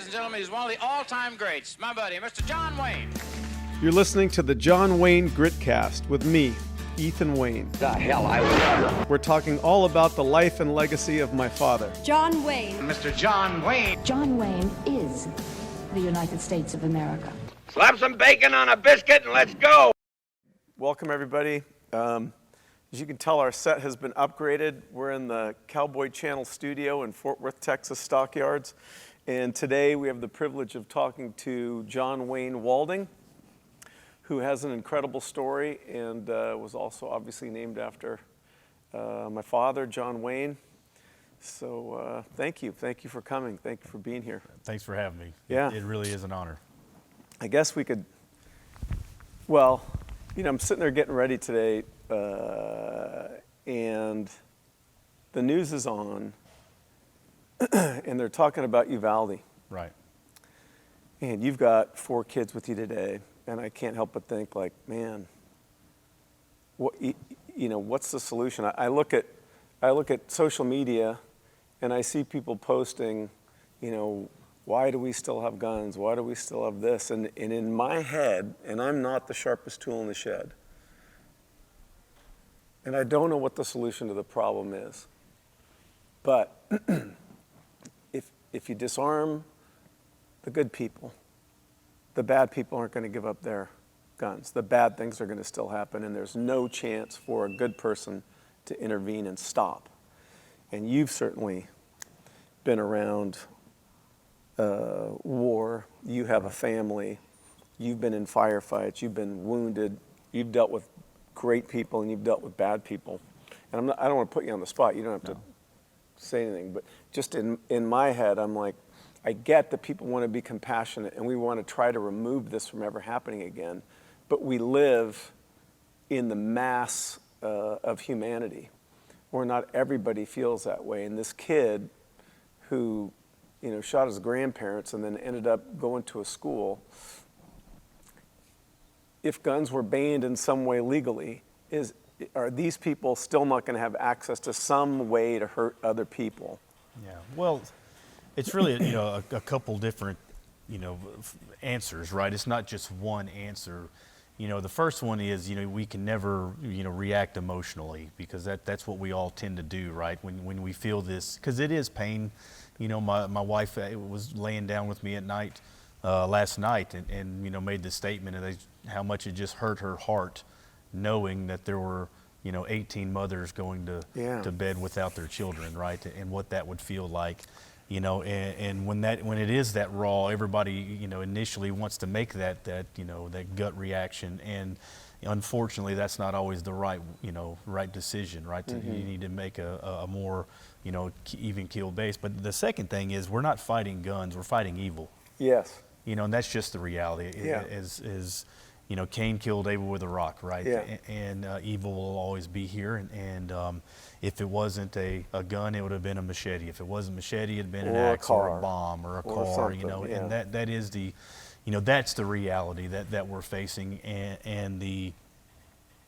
and gentlemen, he's one of the all-time greats. My buddy, Mr. John Wayne. You're listening to the John Wayne Gritcast with me, Ethan Wayne. The hell I was. We're talking all about the life and legacy of my father. John Wayne. Mr. John Wayne. John Wayne is the United States of America. Slap some bacon on a biscuit and let's go. Welcome, everybody. As you can tell, our set has been upgraded. We're in the Cowboy Channel studio in Fort Worth, Texas Stockyards. And today we have the privilege of talking to John Wayne Walding, who has an incredible story and was also obviously named after my father, John Wayne. So thank you. Thank you for coming. Thank you for being here. Thanks for having me. Yeah. It really is an honor. I guess we could, well, you know, I'm sitting there getting ready today and the news is on and they're talking about Uvalde. Right. And you've got 4 kids with you today. And I can't help but think, like, man, what, you know, what's the solution? I look at social media, and I see people posting, you know, why do we still have guns? Why do we still have this? And in my head, and I'm not the sharpest tool in the shed, and I don't know what the solution to the problem is, but if you disarm the good people, the bad people aren't going to give up their guns. The bad things are going to still happen, and there's no chance for a good person to intervene and stop. And you've certainly been around war. You have a family. You've been in firefights. You've been wounded. You've dealt with great people, and you've dealt with bad people. And I don't want to put you on the spot. You don't have to say anything. But just in my head, I'm like, I get that people want to be compassionate and we want to try to remove this from ever happening again, but we live in the mass of humanity where not everybody feels that way. And this kid who, you know, shot his grandparents and then ended up going to a school, if guns were banned in some way legally, are these people still not going to have access to some way to hurt other people? Yeah. Well, it's really, you know, a couple different, you know, answers, right? It's not just one answer. You know, the first one is, you know, we can never, you know, react emotionally because that's what we all tend to do, right? When we feel this, because it is pain. You know, my wife was laying down with me at night last night and you know, made the statement and how much it just hurt her heart knowing that there were, you know, 18 mothers going to bed without their children, right? And what that would feel like. You know, and when it is that raw, everybody, you know, initially wants to make that you know, that gut reaction, and unfortunately, that's not always the right decision, right? Mm-hmm. You need to make a more, you know, even keel base. But the second thing is, we're not fighting guns; we're fighting evil. Yes. You know, and that's just the reality. Yeah. Is you know, Cain killed Abel with a rock, right? Yeah. And evil will always be here. And if it wasn't a gun, it would have been a machete. If it wasn't machete, it'd been an axe or a bomb or a car. You know, and that is the, you know, that's the reality that we're facing, and the,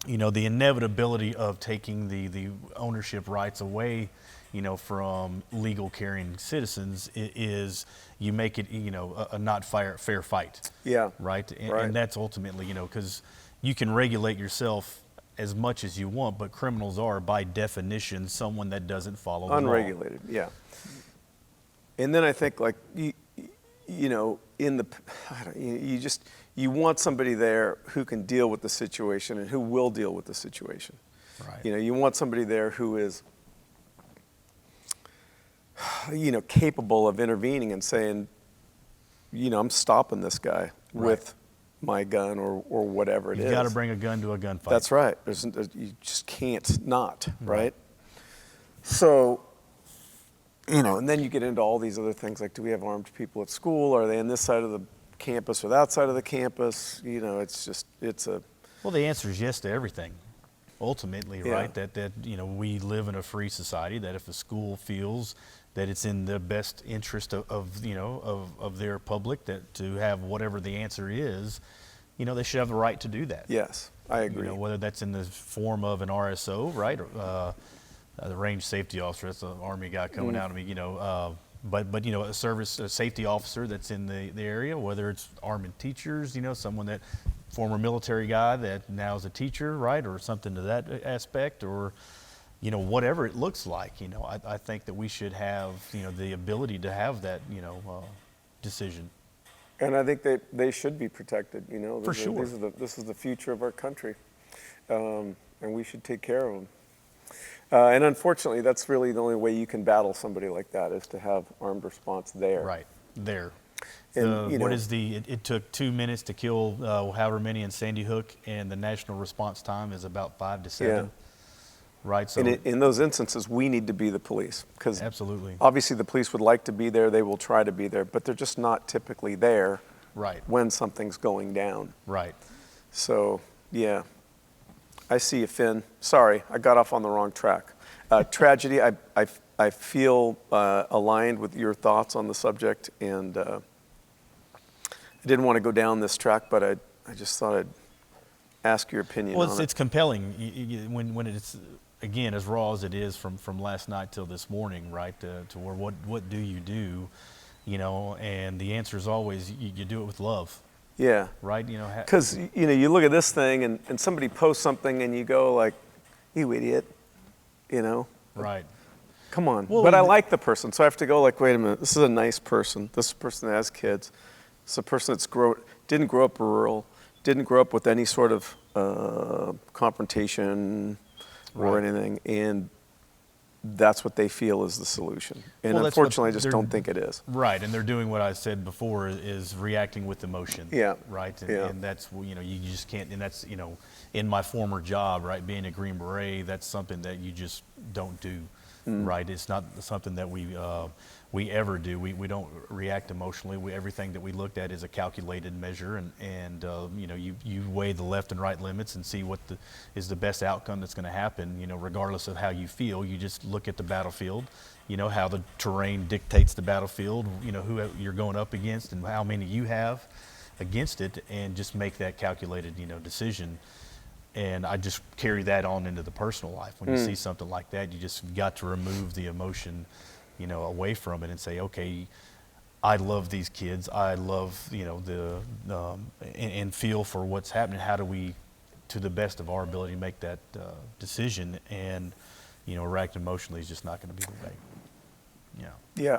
you know, the inevitability of taking the ownership rights away, you know, from legal carrying citizens is you make it, you know, a not fair fight. Yeah. Right? And that's ultimately, you know, because you can regulate yourself as much as you want, but criminals are, by definition, someone that doesn't follow the law. Unregulated, yeah. And then I think, like, you know, you want somebody there who can deal with the situation and who will deal with the situation. Right. You know, you want somebody there who is, you know, capable of intervening and saying, you know, I'm stopping this guy with my gun or whatever it is. You've got to bring a gun to a gunfight. That's right. You just can't not, right? So, you know, and then you get into all these other things, like, do we have armed people at school? Are they on this side of the campus or that side of the campus? You know, it's a... Well, the answer is yes to everything, ultimately, right? That you know, we live in a free society, that if a school feels that it's in the best interest of you know, of their public, that to have whatever the answer is, you know, they should have the right to do that. Yes, I agree. You know, whether that's in the form of an RSO, right? The range safety officer, that's an Army guy coming out of me, you know, But you know, a safety officer that's in the area, whether it's armed teachers, you know, someone that former military guy that now is a teacher, right, or something to that aspect, or you know, whatever it looks like, you know, I think that we should have, you know, the ability to have that, you know, decision. And I think they should be protected, you know. For sure. This is the future of our country, and we should take care of them. And unfortunately, that's really the only way you can battle somebody like that, is to have armed response there. Right, there. And, It took 2 minutes to kill however many in Sandy Hook, and the national response time is about 5 to 7. Yeah. Right. So And in those instances, we need to be the police, because absolutely. obviously the police would like to be there, they will try to be there, but they're just not typically there Right. when something's going down. Right. So, yeah. I see you, Finn. Sorry, I got off on the wrong track. Tragedy, I feel aligned with your thoughts on the subject, and I didn't want to go down this track, but I just thought I'd ask your opinion on it. Well, it's compelling when it's, again, as raw as it is from last night till this morning, right, to where what do you do, you know, and the answer is always you do it with love. Yeah. Right, you know. Because, you know, you look at this thing and somebody posts something and you go like, you idiot, you know. Right. Come on. Well, but I like the person, so I have to go like, wait a minute, this is a nice person. This is a person that has kids. It's a person that's didn't grow up rural, didn't grow up with any sort of confrontation or Right. anything, and that's what they feel is the solution. And Well, unfortunately, I just don't think it is. Right, and they're doing what I said before, is reacting with emotion. Yeah. Right, and, Yeah. and that's, you know, you just can't, and that's, you know, in my former job, right, being a Green Beret, that's something that you just don't do. Right, it's not something that we ever do. We don't react emotionally. Everything that we looked at is a calculated measure, and you know, you weigh the left and right limits and see what is the best outcome that's going to happen. You know, regardless of how you feel, you just look at the battlefield. You know, how the terrain dictates the battlefield. You know, who you're going up against and how many you have against it, and just make that calculated, you know, decision. And I just carry that on into the personal life. When you see something like that, you just got to remove the emotion, you know, away from it and say, okay, I love these kids. I love, you know, and feel for what's happening. How do we, to the best of our ability, make that decision? And, you know, react emotionally is just not going to be the way. Yeah. Yeah,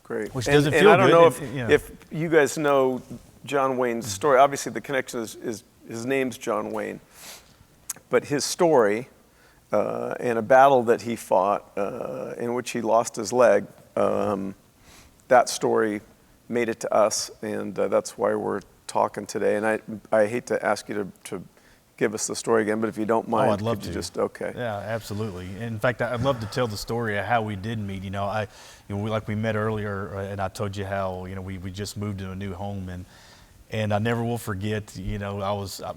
great. Which And- doesn't and feel I don't good. know if you guys know John Wayne's story. Obviously, the connection is his name's John Wayne. But his story and a battle that he fought in which he lost his leg, that story made it to us, and that's why we're talking today. And I hate to ask you to give us the story again, but if you don't mind, I'd love could you to. just, okay. Yeah, absolutely. In fact, I'd love to tell the story of how we did meet. You know, we met earlier, and I told you how, you know, we just moved to a new home, and I never will forget. You know, I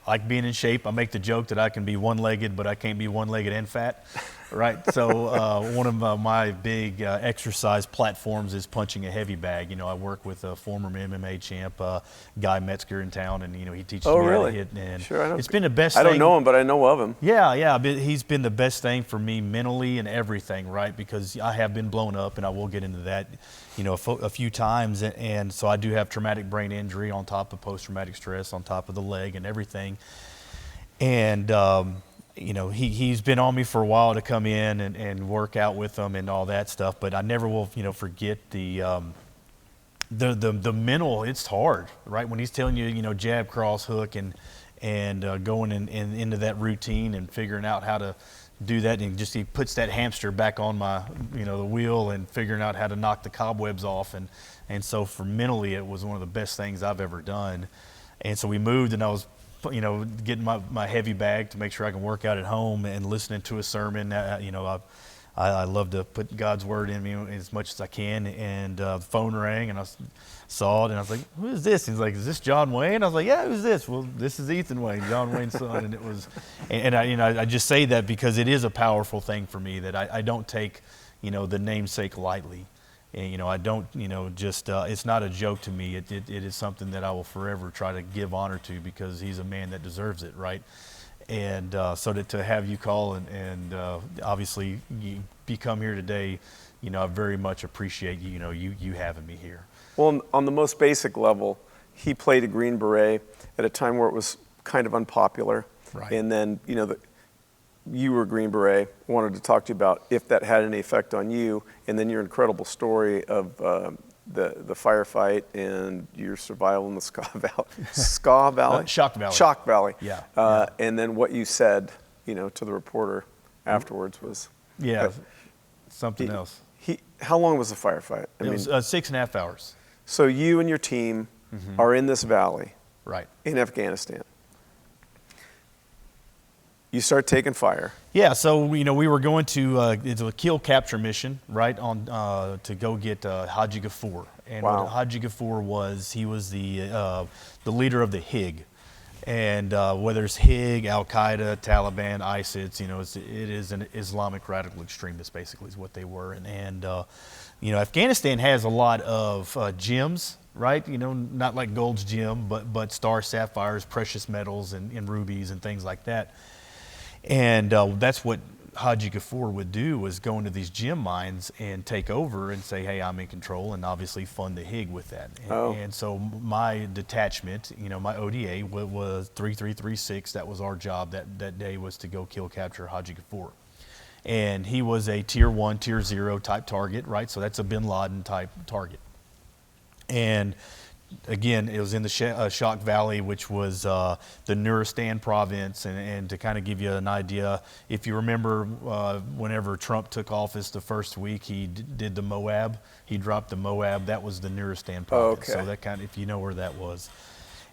like being in shape. I make the joke that I can be one-legged, but I can't be one-legged and fat, right? So one of my big exercise platforms is punching a heavy bag. You know, I work with a former MMA champ, Guy Metzger in town, and, you know, he teaches me how to hit. And Sure, I don't, it's been the best I thing. don't know him, but I know of him. Yeah, but he's been the best thing for me mentally and everything, right? Because I have been blown up, and I will get into that, you know, a few times. And so I do have traumatic brain injury on top of post-traumatic stress, on top of the leg and everything. And, you know, he's been on me for a while to come in and work out with them and all that stuff. But I never will, you know, forget the mental. It's hard, right? When he's telling you, you know, jab, cross, hook, and going into that routine and figuring out how to do that, and he puts that hamster back on my, you know, the wheel, and figuring out how to knock the cobwebs off, and so for mentally, it was one of the best things I've ever done. And so we moved, and I was, you know, getting my heavy bag to make sure I can work out at home, and listening to a sermon. You know, I love to put God's word in me as much as I can. And the phone rang, and I saw it, and I was like, "Who is this?" He's like, "Is this John Wayne?" I was like, "Yeah, who's this?" "Well, this is Ethan Wayne, John Wayne's son." And it was, and I, you know, I just say that because it is a powerful thing for me, that I don't take, you know, the namesake lightly. And, you know, I don't, you know, just, it's not a joke to me. It is something that I will forever try to give honor to, because he's a man that deserves it, right? And so to have you call and obviously you come here today, I very much appreciate you having me here. Well, on the most basic level, he played a Green Beret at a time where it was kind of unpopular. Right. And then, you were a Green Beret, wanted to talk to you about if that had any effect on you, and then your incredible story of the firefight and your survival in the Shock Valley? Shock Valley. Yeah. And then what you said, to the reporter afterwards was... Yeah, something else. How long was the firefight? It was 6.5 hours. So you and your team are in this valley, right, in Afghanistan. You start taking fire. Yeah, so we were going to it's a kill capture mission, right, on to go get Haji Ghafoor. And Wow. what Haji Ghafoor was, he was the leader of the HIG. And whether it's HIG, Al Qaeda, Taliban, ISIS, it is an Islamic radical extremist, basically, is what they were. And Afghanistan has a lot of gems, right? Not like Gold's Gem, but star sapphires, precious metals, and rubies and things like that. And that's what Haji Ghafoor would do, was go into these gem mines and take over and say, hey, I'm in control, and obviously fund the HIG with that. And so my detachment, my ODA was 3336. That was our job that day, was to go kill capture Haji Ghafoor. And he was a tier 1, tier 0 type target, right? So that's a bin Laden type target. And again, it was in the Shock Valley, which was the Nuristan province. And to kind of give you an idea, if you remember whenever Trump took office the first week, he did the Moab. He dropped the Moab. That was the Nuristan province. Okay. So that kind of, if you know where that was.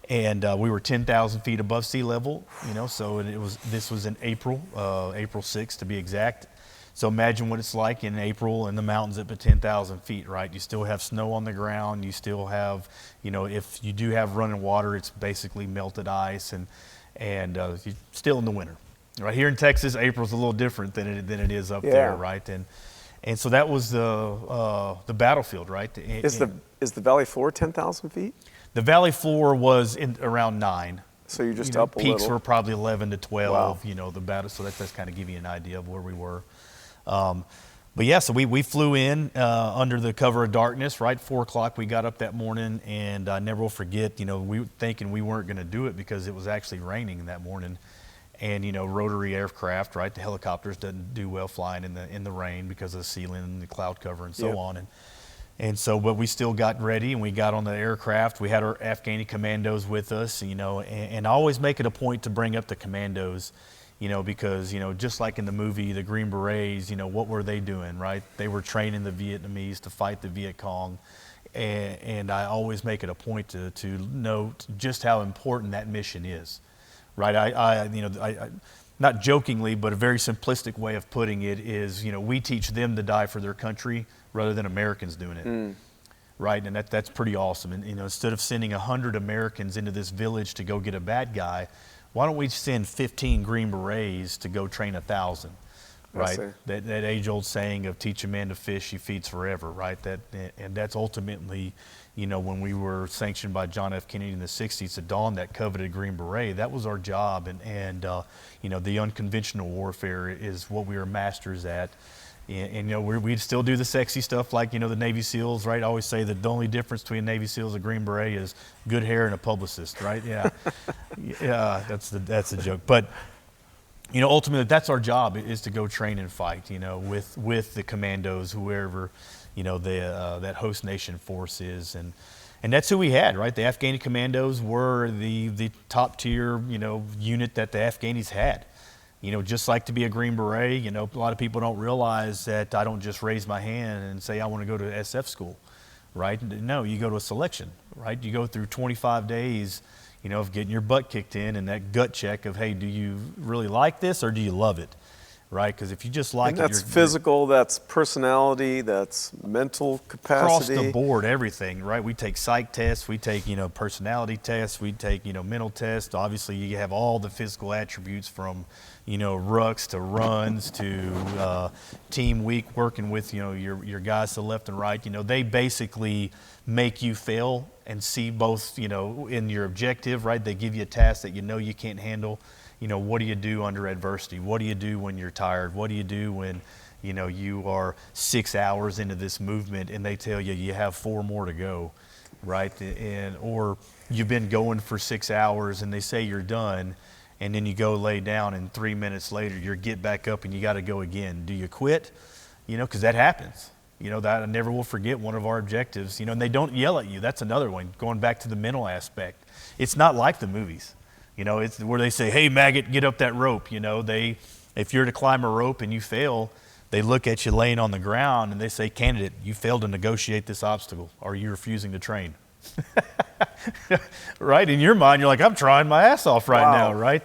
And we were 10,000 feet above sea level, so this was in April 6th to be exact. So imagine what it's like in April in the mountains up at 10,000 feet, right? You still have snow on the ground. You still have, if you do have running water, it's basically melted ice, and you're still in the winter. Right here in Texas, April's a little different than it is up there, right? And so that was the battlefield, right? Is the valley floor 10,000 feet? The valley floor was around 9. So you're just up a little. Peaks were probably 11 to 12. Wow. The battle. So that's kind of give you an idea of where we were. But yeah, so we flew in under the cover of darkness, right? 4 o'clock we got up that morning, and I never will forget, we were thinking we weren't going to do it because it was actually raining that morning. And, rotary aircraft, right? The helicopters doesn't do well flying in the rain because of the ceiling and the cloud cover and so on. And so, but we still got ready, and we got on the aircraft. We had our Afghani commandos with us, and I always make it a point to bring up the commandos, because, just like in the movie, the Green Berets, what were they doing, right? They were training the Vietnamese to fight the Viet Cong. And I always make it a point to note just how important that mission is, right? I not jokingly, but a very simplistic way of putting it is, we teach them to die for their country rather than Americans doing it, right? And that's pretty awesome. And, instead of sending 100 Americans into this village to go get a bad guy, why don't we send 15 Green Berets to go train 1,000, right? That age-old saying of teach a man to fish, he feeds forever, right? And that's ultimately, when we were sanctioned by John F. Kennedy in the 60s to don that coveted Green Beret, that was our job. And the unconventional warfare is what we are masters at. And we still do the sexy stuff like, the Navy SEALs, right? I always say that the only difference between Navy SEALs and Green Beret is good hair and a publicist, right? Yeah. Yeah, that's the joke. But, ultimately that's our job, is to go train and fight, with the commandos, whoever, that host nation force is. And that's who we had, right? The Afghani commandos were the top tier, unit that the Afghanis had. Just like to be a Green Beret, a lot of people don't realize that I don't just raise my hand and say I want to go to SF school, right? No, you go to a selection, right? You go through 25 days, of getting your butt kicked in, and that gut check of, hey, do you really like this or do you love it, right? Because if you just like and that's physical, that's personality, that's mental capacity. Across the board, everything, right? We take psych tests, we take, personality tests, we take, mental tests. Obviously, you have all the physical attributes from, rucks to runs to team week, working with, your guys to the left and right. They basically make you fail and see both, in your objective, right? They give you a task that you can't handle. What do you do under adversity? What do you do when you're tired? What do you do when, you are 6 hours into this movement and they tell you you have 4 more to go, right? Or you've been going for 6 hours and they say you're done, and then you go lay down and 3 minutes later you get back up and you got to go again. Do you quit? Because that happens. That I never will forget one of our objectives, and they don't yell at you. That's another one, going back to the mental aspect. It's not like the movies. It's where they say, hey, maggot, get up that rope. If you're to climb a rope and you fail, they look at you laying on the ground and they say, candidate, you failed to negotiate this obstacle. Are you refusing to train? Right? In your mind, you're like, I'm trying my ass off right now, right?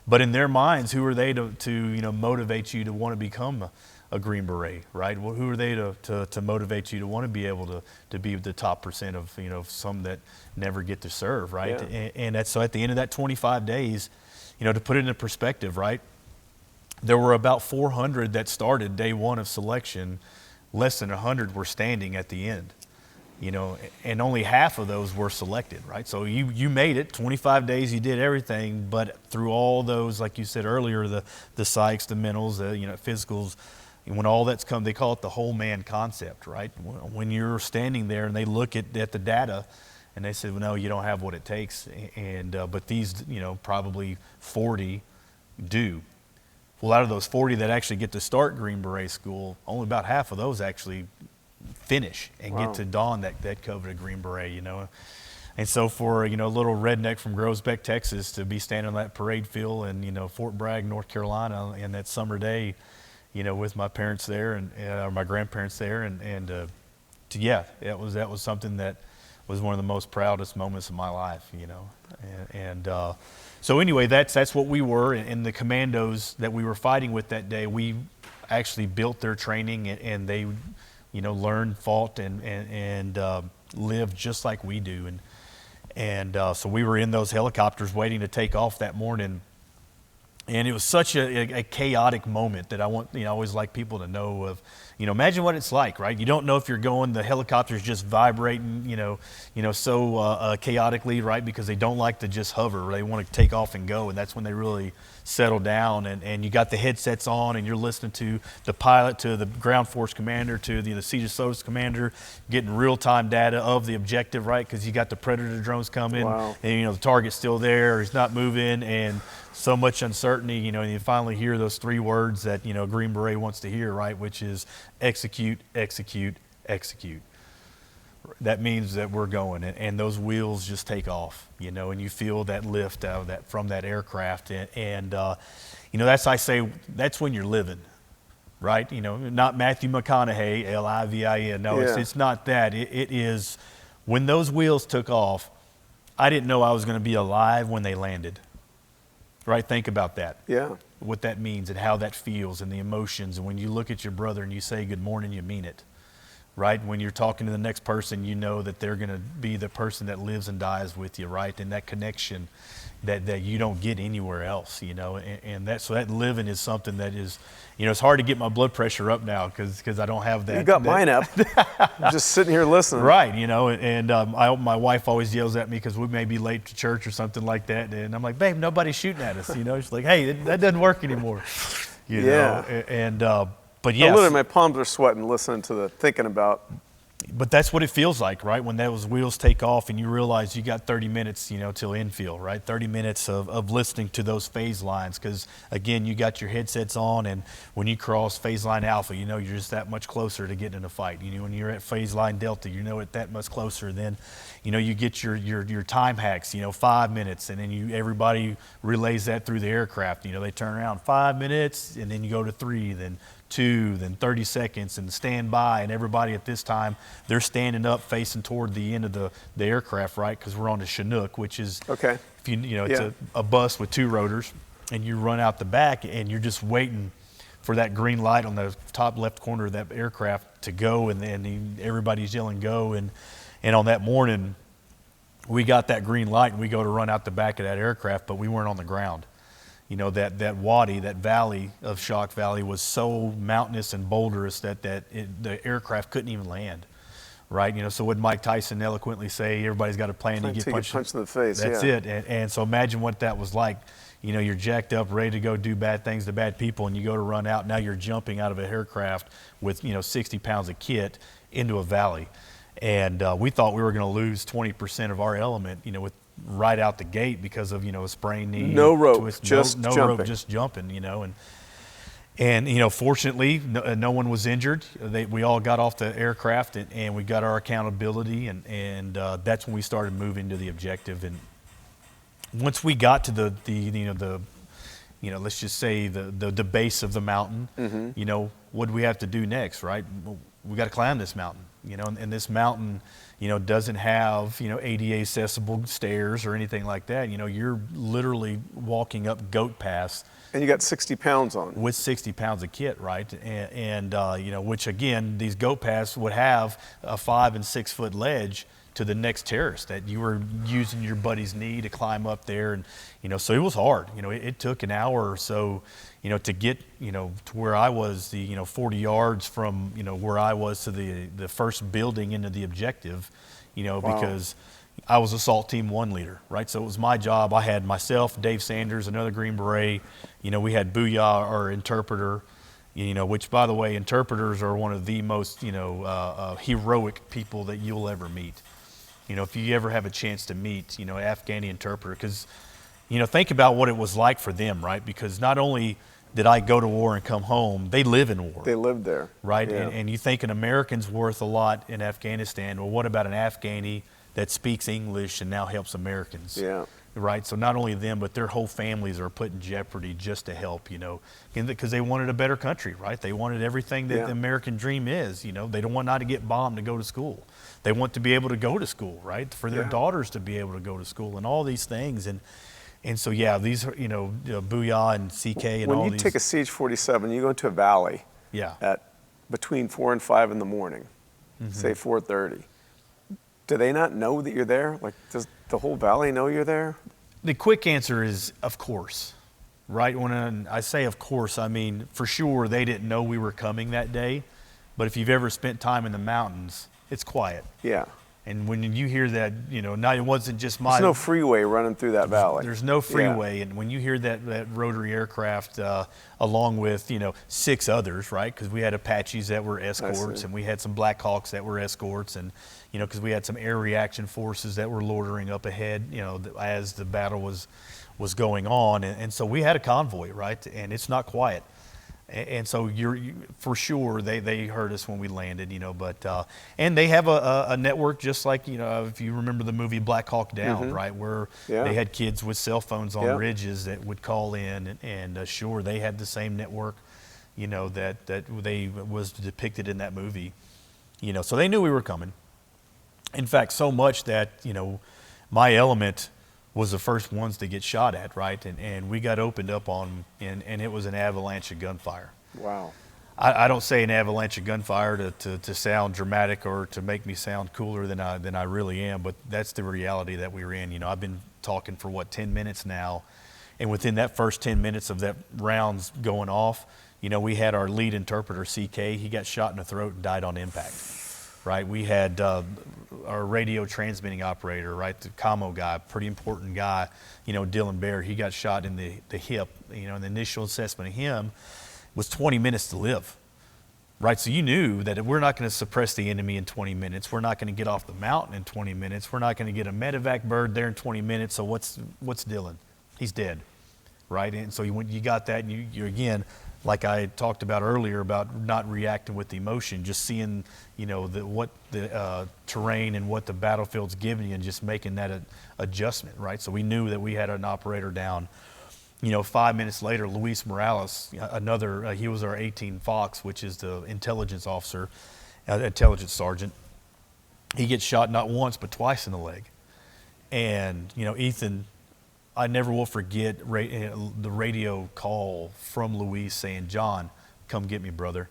But in their minds, who are they to motivate you to want to become a Green Beret, right? Well, who are they to motivate you to want to be able to be the top percent of some that never get to serve, right? Yeah. And that's, so at the end of that 25 days, to put it into perspective, right? There were about 400 that started day one of selection. Less than 100 were standing at the end, and only half of those were selected, right? So you made it 25 days, you did everything, but through all those, like you said earlier, the psychs, the mentals, physicals, when all that's come, they call it the whole man concept, right? When you're standing there and they look at the data and they say, well, no, you don't have what it takes, but these, probably 40 do. Well, out of those 40 that actually get to start Green Beret school, only about half of those actually finish and get to don that coveted Green Beret, And so for, a little redneck from Groesbeck, Texas, to be standing on that parade field in, Fort Bragg, North Carolina, in that summer day, with my parents there or my grandparents there, that was something that was one of the most proudest moments of my life, So anyway, that's what we were, and the commandos that we were fighting with that day, we actually built their training, and they, learned, fought, and lived just like we do, so we were in those helicopters waiting to take off that morning. And it was such a chaotic moment that I always like people to know of, imagine what it's like, right? You don't know if you're going, the helicopter's just vibrating, so chaotically, right? Because they don't like to just hover. They want to take off and go, and that's when they really settle down. And you got the headsets on, and you're listening to the pilot, to the ground force commander, to the Siege Service commander, getting real-time data of the objective, right? Because you got the Predator drones coming, and the target's still there, he's not moving, and so much uncertainty, and you finally hear those 3 words that, Green Beret wants to hear, right, which is execute, execute, execute. That means that we're going, and those wheels just take off, and you feel that lift out of from that aircraft, and that's when you're living, right? Not Matthew McConaughey, L-I-V-I-N. No, it's not that. It is when those wheels took off, I didn't know I was going to be alive when they landed. Right, think about that. Yeah. What that means and how that feels and the emotions. And when you look at your brother and you say good morning, you mean it. Right? When you're talking to the next person, you know that they're going to be the person that lives and dies with you, right? And that connection that you don't get anywhere else, And so that living is something that is, it's hard to get my blood pressure up now because I don't have that. You got mine up. I'm just sitting here listening. Right, and my wife always yells at me because we may be late to church or something like that. And I'm like, babe, nobody's shooting at us. She's like, hey, that doesn't work anymore. But yes. Literally, my palms are sweating listening to thinking about. But that's what it feels like, right? When those wheels take off and you till 30 minutes, till infield, right? 30 minutes of listening to those phase lines. Because again, you got your headsets on, and when you cross phase line alpha, you're just that much closer to getting in a fight. When you're at phase line delta, it that much closer. Then, you get your time hacks, 5 minutes, and then everybody relays that through the aircraft. They turn around 5 minutes, and then you go to 3, then 2, then 30 seconds, and stand by, and everybody at this time, they're standing up facing toward the end of the aircraft, right? Because we're on the Chinook, which is, it's a bus with 2 rotors, and you run out the back, and you're just waiting for that green light on the top left corner of that aircraft to go, and then everybody's yelling go, and on that morning, we got that green light, and we go to run out the back of that aircraft, but we weren't on the ground. That wadi, that valley of Shock Valley was so mountainous and boulderous that the aircraft couldn't even land, right? So what Mike Tyson eloquently say, everybody's got a plan to get punched in the face. That's it. And so imagine what that was like. You're jacked up, ready to go do bad things to bad people, and you go to run out. Now you're jumping out of a aircraft with 60 pounds of kit into a valley. And we thought we were going to lose 20% of our element, with right out the gate because of a sprained knee, no rope, twist, just no jumping. rope, just jumping, and fortunately no one was injured. We all got off the aircraft and we got our accountability, and that's when we started moving to the objective. And once we got to the let's just say the base of the mountain, what do we have to do next, right? We got to climb this mountain, and this mountain, doesn't have, ADA accessible stairs or anything like that. You're literally walking up goat paths. And you got 60 pounds on. With 60 pounds of kit, right? And which again, these goat paths would have a 5 and 6 foot ledge to the next terrace that you were using your buddy's knee to climb up there. And, so it was hard. It took an hour or so, to get, to where I was, 40 yards from, where I was to the first building into the objective, because I was Assault Team 1 leader, right? So it was my job. I had myself, Dave Sanders, another Green Beret. We had Booyah, our interpreter, which, by the way, interpreters are one of the most, heroic people that you'll ever meet. If you ever have a chance to meet, Afghani interpreter, because, think about what it was like for them, right? Because not only did I go to war and come home, they live in war. They lived there. Right? Yeah. And you think an American's worth a lot in Afghanistan. Well, what about an Afghani that speaks English and now helps Americans? Yeah. Right? So not only them, but their whole families are put in jeopardy just to help, because they wanted a better country, right? They wanted everything that the American dream is, They don't want not to get bombed to go to school. They want to be able to go to school, right? For their daughters to be able to go to school and all these things. And so, these are, Booyah and CK and all these. When you take a CH-47, you go into a valley at between 4 and 5 in the morning, say 4:30. Do they not know that you're there? Like, does the whole valley know you're there? The quick answer is, of course, right? When I say of course, I mean, for sure they didn't know we were coming that day. But if you've ever spent time in the mountains, it's quiet. Yeah. And when you hear that, it wasn't just my... There's no freeway running through that valley. There's no freeway. And when you hear that rotary aircraft, along with, 6 others, right? Because we had Apaches that were escorts, and we had some Black Hawks that were escorts, and, because we had some air reaction forces that were loitering up ahead, as the battle was going on. And so we had a convoy, right? And it's not quiet. And so for sure they heard us when we landed, but and they have a network just like, if you remember the movie Black Hawk Down, right, where they had kids with cell phones on ridges that would call in, and sure, they had the same network, that they was depicted in that movie, so they knew we were coming. In fact, so much that, my element was the first ones to get shot at, right? And we got opened up on, and it was an avalanche of gunfire. Wow. I don't say an avalanche of gunfire to sound dramatic or to make me sound cooler than I really am, but that's the reality that we were in. I've been talking for 10 minutes now, and within that first 10 minutes of that rounds going off, we had our lead interpreter, CK, he got shot in the throat and died on impact. Right, we had our radio transmitting operator, right, the commo guy, pretty important guy, Dylan Bear. He got shot in the hip. And the initial assessment of him was 20 minutes to live. Right, so you knew that if we're not going to suppress the enemy in 20 minutes, we're not going to get off the mountain in 20 minutes, we're not going to get a medevac bird there in 20 minutes. So what's Dylan? He's dead, right? And so you got that, and you again, like I talked about earlier about not reacting with emotion, just seeing, what the terrain and what the battlefield's giving you and just making that adjustment, right? So we knew that we had an operator down. 5 minutes later, Luis Morales, he was our 18 Fox, which is the intelligence officer, intelligence sergeant. He gets shot not once, but twice in the leg. And, Ethan, I never will forget the radio call from Luis saying, "John, come get me, brother."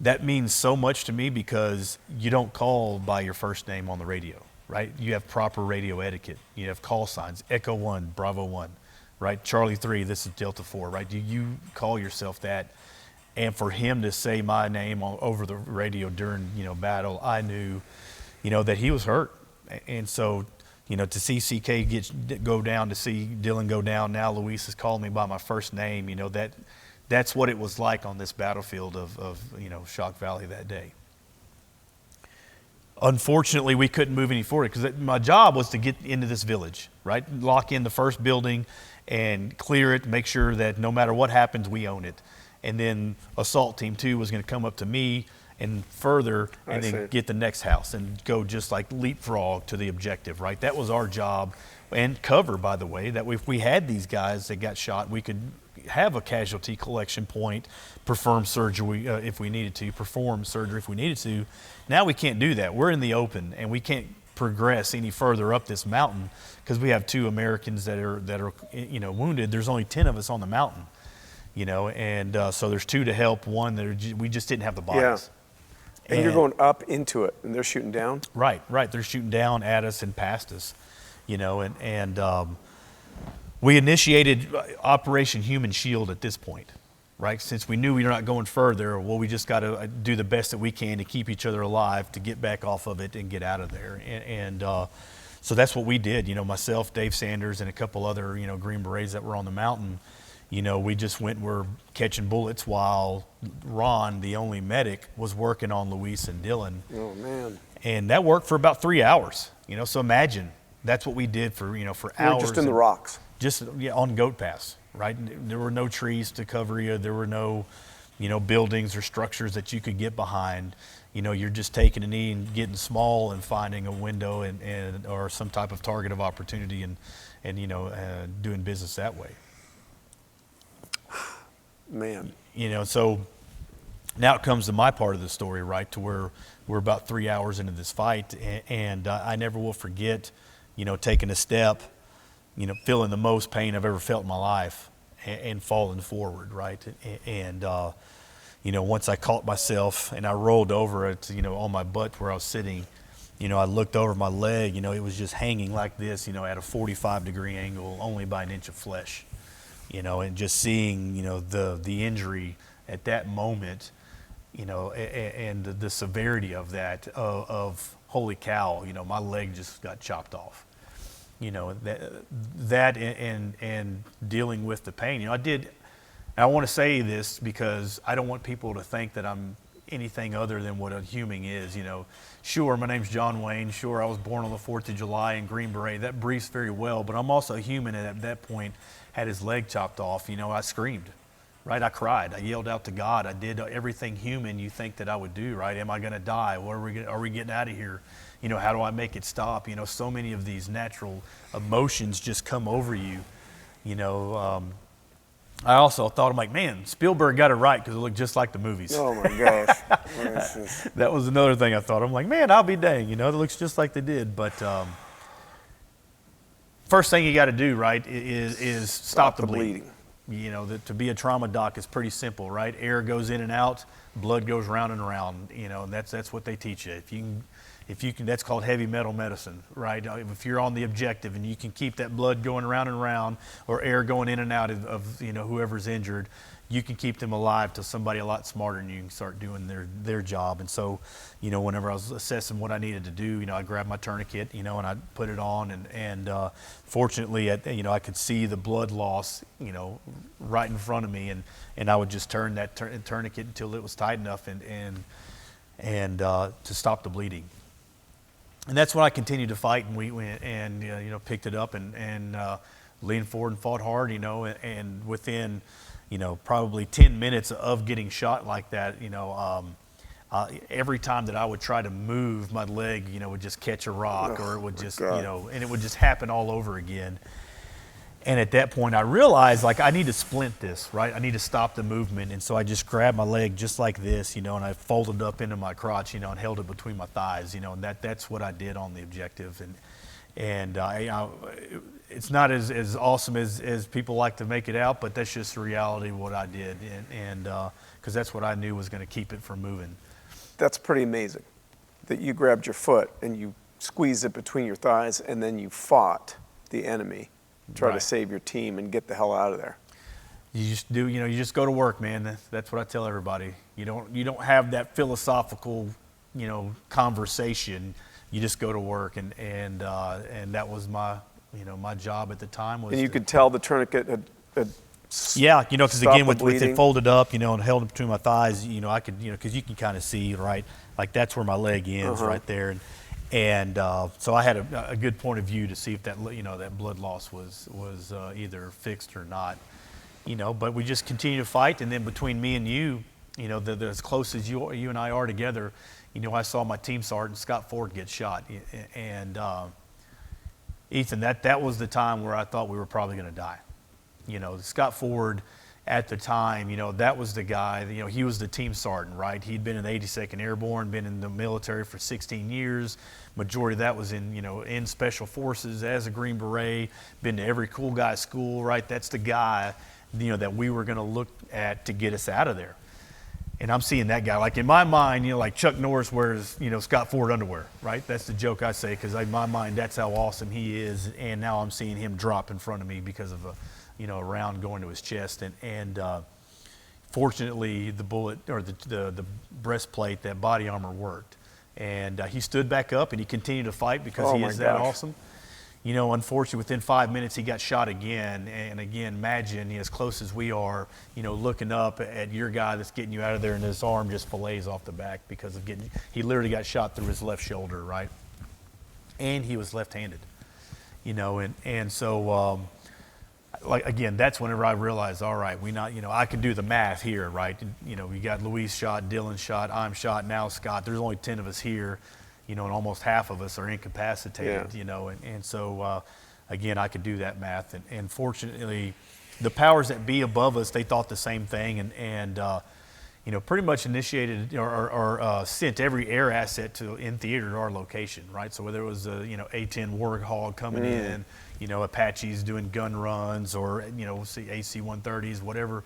That means so much to me because you don't call by your first name on the radio, right? You have proper radio etiquette. You have call signs, Echo 1, Bravo 1, right? Charlie 3, this is Delta 4, right? You call yourself that. And for him to say my name over the radio during, battle, I knew, that he was hurt. And so, to see CK go down, to see Dylan go down, now Luis has called me by my first name, that's what it was like on this battlefield of Shock Valley that day. Unfortunately, we couldn't move any forward because my job was to get into this village, right? Lock in the first building and clear it, make sure that no matter what happens, we own it. And then Assault Team 2 was going to come up to me and further and then get the next house and go just like leapfrog to the objective, right? That was our job. And cover, by the way, that if we had these guys that got shot, we could have a casualty collection point, perform surgery if we needed to, perform surgery if we needed to. Now we can't do that. We're in the open, and we can't progress any further up this mountain because we have 2 Americans that are wounded. There's only 10 of us on the mountain, and so there's 2 to help. 1 we just didn't have the bodies. Yeah. And you're going up into it, and they're shooting down? Right. They're shooting down at us and past us, and we initiated Operation Human Shield at this point, right? Since we knew we were not going further, well, we just got to do the best that we can to keep each other alive, to get back off of it and get out of there. And so that's what we did. Myself, Dave Sanders, and a couple other, Green Berets that were on the mountain. We just went and were catching bullets while Ron, the only medic, was working on Luis and Dylan. Oh, man. And that worked for about 3 hours. So imagine that's what we did for, for hours. Just in the rocks. Just on Goat Pass, right? There were no trees to cover you. There were no, buildings or structures that you could get behind. You're just taking a knee and getting small and finding a window and or some type of target of opportunity and doing business that way. Man. So now it comes to my part of the story, right? To where we're about 3 hours into this fight, and I never will forget, taking a step, feeling the most pain I've ever felt in my life and falling forward, right? And, once I caught myself and I rolled over it, on my butt where I was sitting, I looked over my leg, it was just hanging like this, at a 45-degree angle, only by an inch of flesh, and just seeing, the injury at that moment, and the severity of that, of holy cow, my leg just got chopped off. That and dealing with the pain. I want to say this because I don't want people to think that I'm anything other than what a human is. Sure, my name's John Wayne. Sure, I was born on the 4th of July in Green Beret. That briefs very well, but I'm also human, and at that point had his leg chopped off. I screamed, right? I cried. I yelled out to God. I did everything human you think that I would do, right? Am I going to die? Are we getting out of here? How do I make it stop? So many of these natural emotions just come over you. I also thought, I'm like, man, Spielberg got it right because it looked just like the movies. Oh, my gosh. That was another thing I thought. I'm like, man, I'll be dang. It looks just like they did. But first thing you got to do, right, is stop the bleeding. To be a trauma doc is pretty simple, right? Air goes in and out, blood goes round and around, and that's what they teach you. If you can, that's called heavy metal medicine, right? If you're on the objective and you can keep that blood going round and round, or air going in and out of whoever's injured, you can keep them alive till somebody a lot smarter than you can start doing their job. And so, whenever I was assessing what I needed to do, I grabbed my tourniquet, and I put it on, and fortunately, I could see the blood loss, right in front of me, and I would just turn that tourniquet until it was tight enough and to stop the bleeding. And that's when I continued to fight, and we went and picked it up and leaned forward and fought hard, and within probably 10 minutes of getting shot like that, every time that I would try to move, my leg would just catch a rock, or it would just and it would just happen all over again. And at that point, I realized, like, I need to splint this, right? I need to stop the movement. And so I just grabbed my leg just like this, and I folded up into my crotch, and held it between my thighs, and that's what I did on the objective. And it's not as awesome as people like to make it out, but that's just the reality of what I did. And because that's what I knew was going to keep it from moving. That's pretty amazing that you grabbed your foot and you squeezed it between your thighs, and then you fought the enemy. Try to save your team and get the hell out of there. you just do, you just go to work, man. That's what I tell everybody. You don't have that philosophical, conversation. You just go to work, and that was my, my job at the time. Was And you could tell the tourniquet had yeah, because stopped again, the with bleeding. it folded up, and held it between my thighs, I could, because you can kind of see, right, like that's where my leg ends, right there, and so I had a good point of view to see if that, that blood loss was either fixed or not, But we just continue to fight, and then between me and you, as close as you and I are together, I saw my team sergeant Scott Ford get shot, and Ethan, that was the time where I thought we were probably going to die. Scott Ford at the time, that was the guy, he was the team sergeant, right? He'd been in the 82nd Airborne, been in the military for 16 years. Majority of that was in Special Forces as a Green Beret, been to every cool guy school, right? That's the guy, that we were going to look at to get us out of there. And I'm seeing that guy, like in my mind, like Chuck Norris wears, Scott Ford underwear, right? That's the joke I say, because in my mind, that's how awesome he is. And now I'm seeing him drop in front of me because of a round going to his chest. And fortunately, the bullet, or the breastplate, that body armor worked. And he stood back up and he continued to fight because he is that awesome. Unfortunately, within 5 minutes, he got shot again. And again, imagine, as close as we are, looking up at your guy that's getting you out of there, and his arm just fillets off the back because of he literally got shot through his left shoulder, right? And he was left-handed, and so, like, again, that's whenever I realized, all right, I can do the math here, right? We got Luis shot, Dylan shot, I'm shot, now Scott. There's only 10 of us here. And almost half of us are incapacitated, and so, again, I could do that math. And fortunately, the powers that be above us, they thought the same thing, and pretty much initiated or sent every air asset in theater to our location, right? So whether it was A-10 Warthog coming in, Apaches doing gun runs, or AC-130s, whatever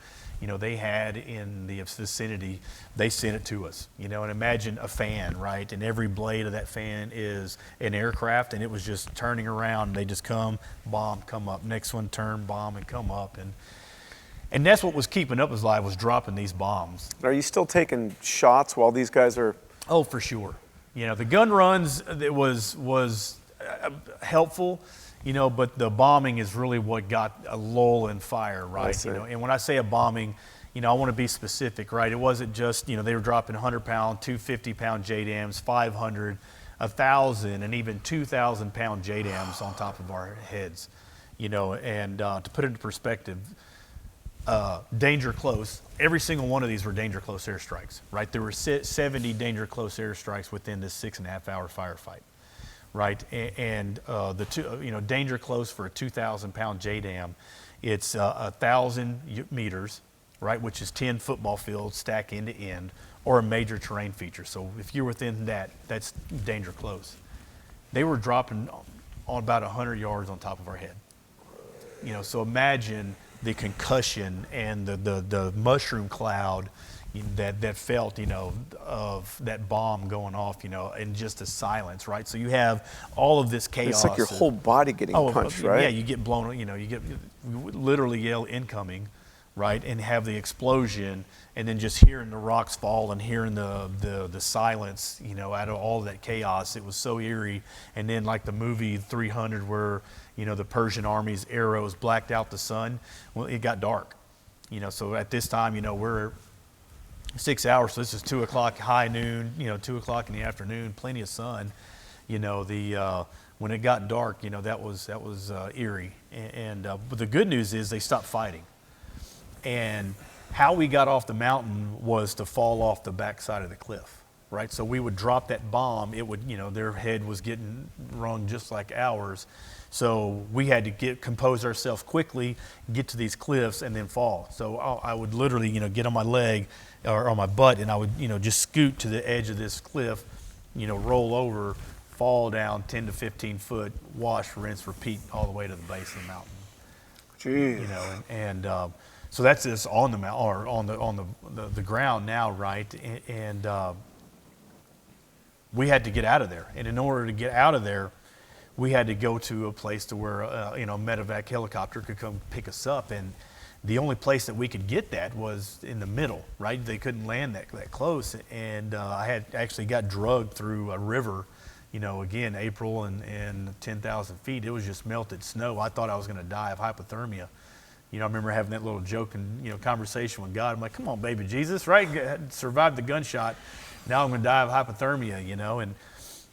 they had in the vicinity, they sent it to us. And imagine a fan, right? And every blade of that fan is an aircraft, and it was just turning around. They just come, bomb, come up. Next one, turn, bomb, and come up. And that's what was keeping up alive, was dropping these bombs. Are you still taking shots while these guys are? Oh, for sure. The gun runs, it was helpful. But the bombing is really what got a lull in fire, right? And when I say a bombing, I want to be specific, right? It wasn't just, they were dropping 100-pound, 250-pound JDAMs, 500, 1,000, and even 2,000-pound JDAMs on top of our heads, and to put it into perspective, danger close, every single one of these were danger close airstrikes, right? There were 70 danger close airstrikes within this 6.5-hour firefight. Right, and the two, danger close for a 2,000-pound JDAM, it's 1,000 meters, right, which is 10 football fields stacked end to end, or a major terrain feature. So if you're within that, that's danger close. They were dropping on about 100 yards on top of our head. So imagine the concussion and the mushroom cloud that felt, of that bomb going off, and just the silence, right? So you have all of this chaos. It's like your whole body getting punched, right? Yeah, you get blown, you literally yell incoming, right? And have the explosion, and then just hearing the rocks fall and hearing the silence, out of all of that chaos. It was so eerie. And then like the movie 300 where, the Persian army's arrows blacked out the sun, well, it got dark. So at this time, we're 6 hours, so this is 2 o'clock, high noon, 2 o'clock in the afternoon, plenty of sun. When it got dark, that was eerie. But the good news is they stopped fighting. And how we got off the mountain was to fall off the backside of the cliff, right? So we would drop that bomb. It would, their head was getting rung just like ours. So we had to compose ourselves quickly, get to these cliffs, and then fall. So I would literally, get on my leg or on my butt, and I would, just scoot to the edge of this cliff, roll over, fall down 10 to 15 foot, wash, rinse, repeat all the way to the base of the mountain. Jeez. So that's this on the mountain, or on the ground now, right? And we had to get out of there. And in order to get out of there, we had to go to a place to where a medevac helicopter could come pick us up. And the only place that we could get that was in the middle, right? They couldn't land that close. And I had actually got drugged through a river, again, April and 10,000 feet. It was just melted snow. I thought I was going to die of hypothermia. I remember having that little joking, conversation with God. I'm like, come on, baby Jesus, right? Survived the gunshot. Now I'm going to die of hypothermia,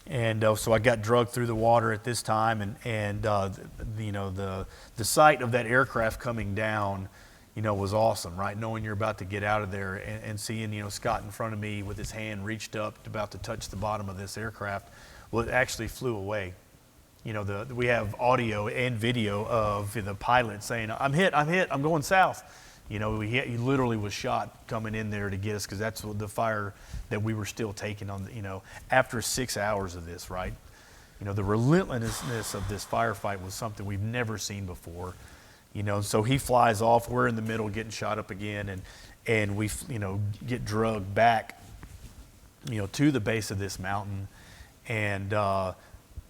And so I got drugged through the water at this time, and the sight of that aircraft coming down, was awesome, right? Knowing you're about to get out of there and seeing, Scott in front of me with his hand reached up, about to touch the bottom of this aircraft. Well, it actually flew away. We have audio and video of the pilot saying, I'm hit, I'm going south. He literally was shot coming in there to get us, because that's the fire that we were still taking on, after 6 hours of this, right? The relentlessness of this firefight was something we've never seen before. So he flies off, we're in the middle getting shot up again, and we, get drugged back, to the base of this mountain, and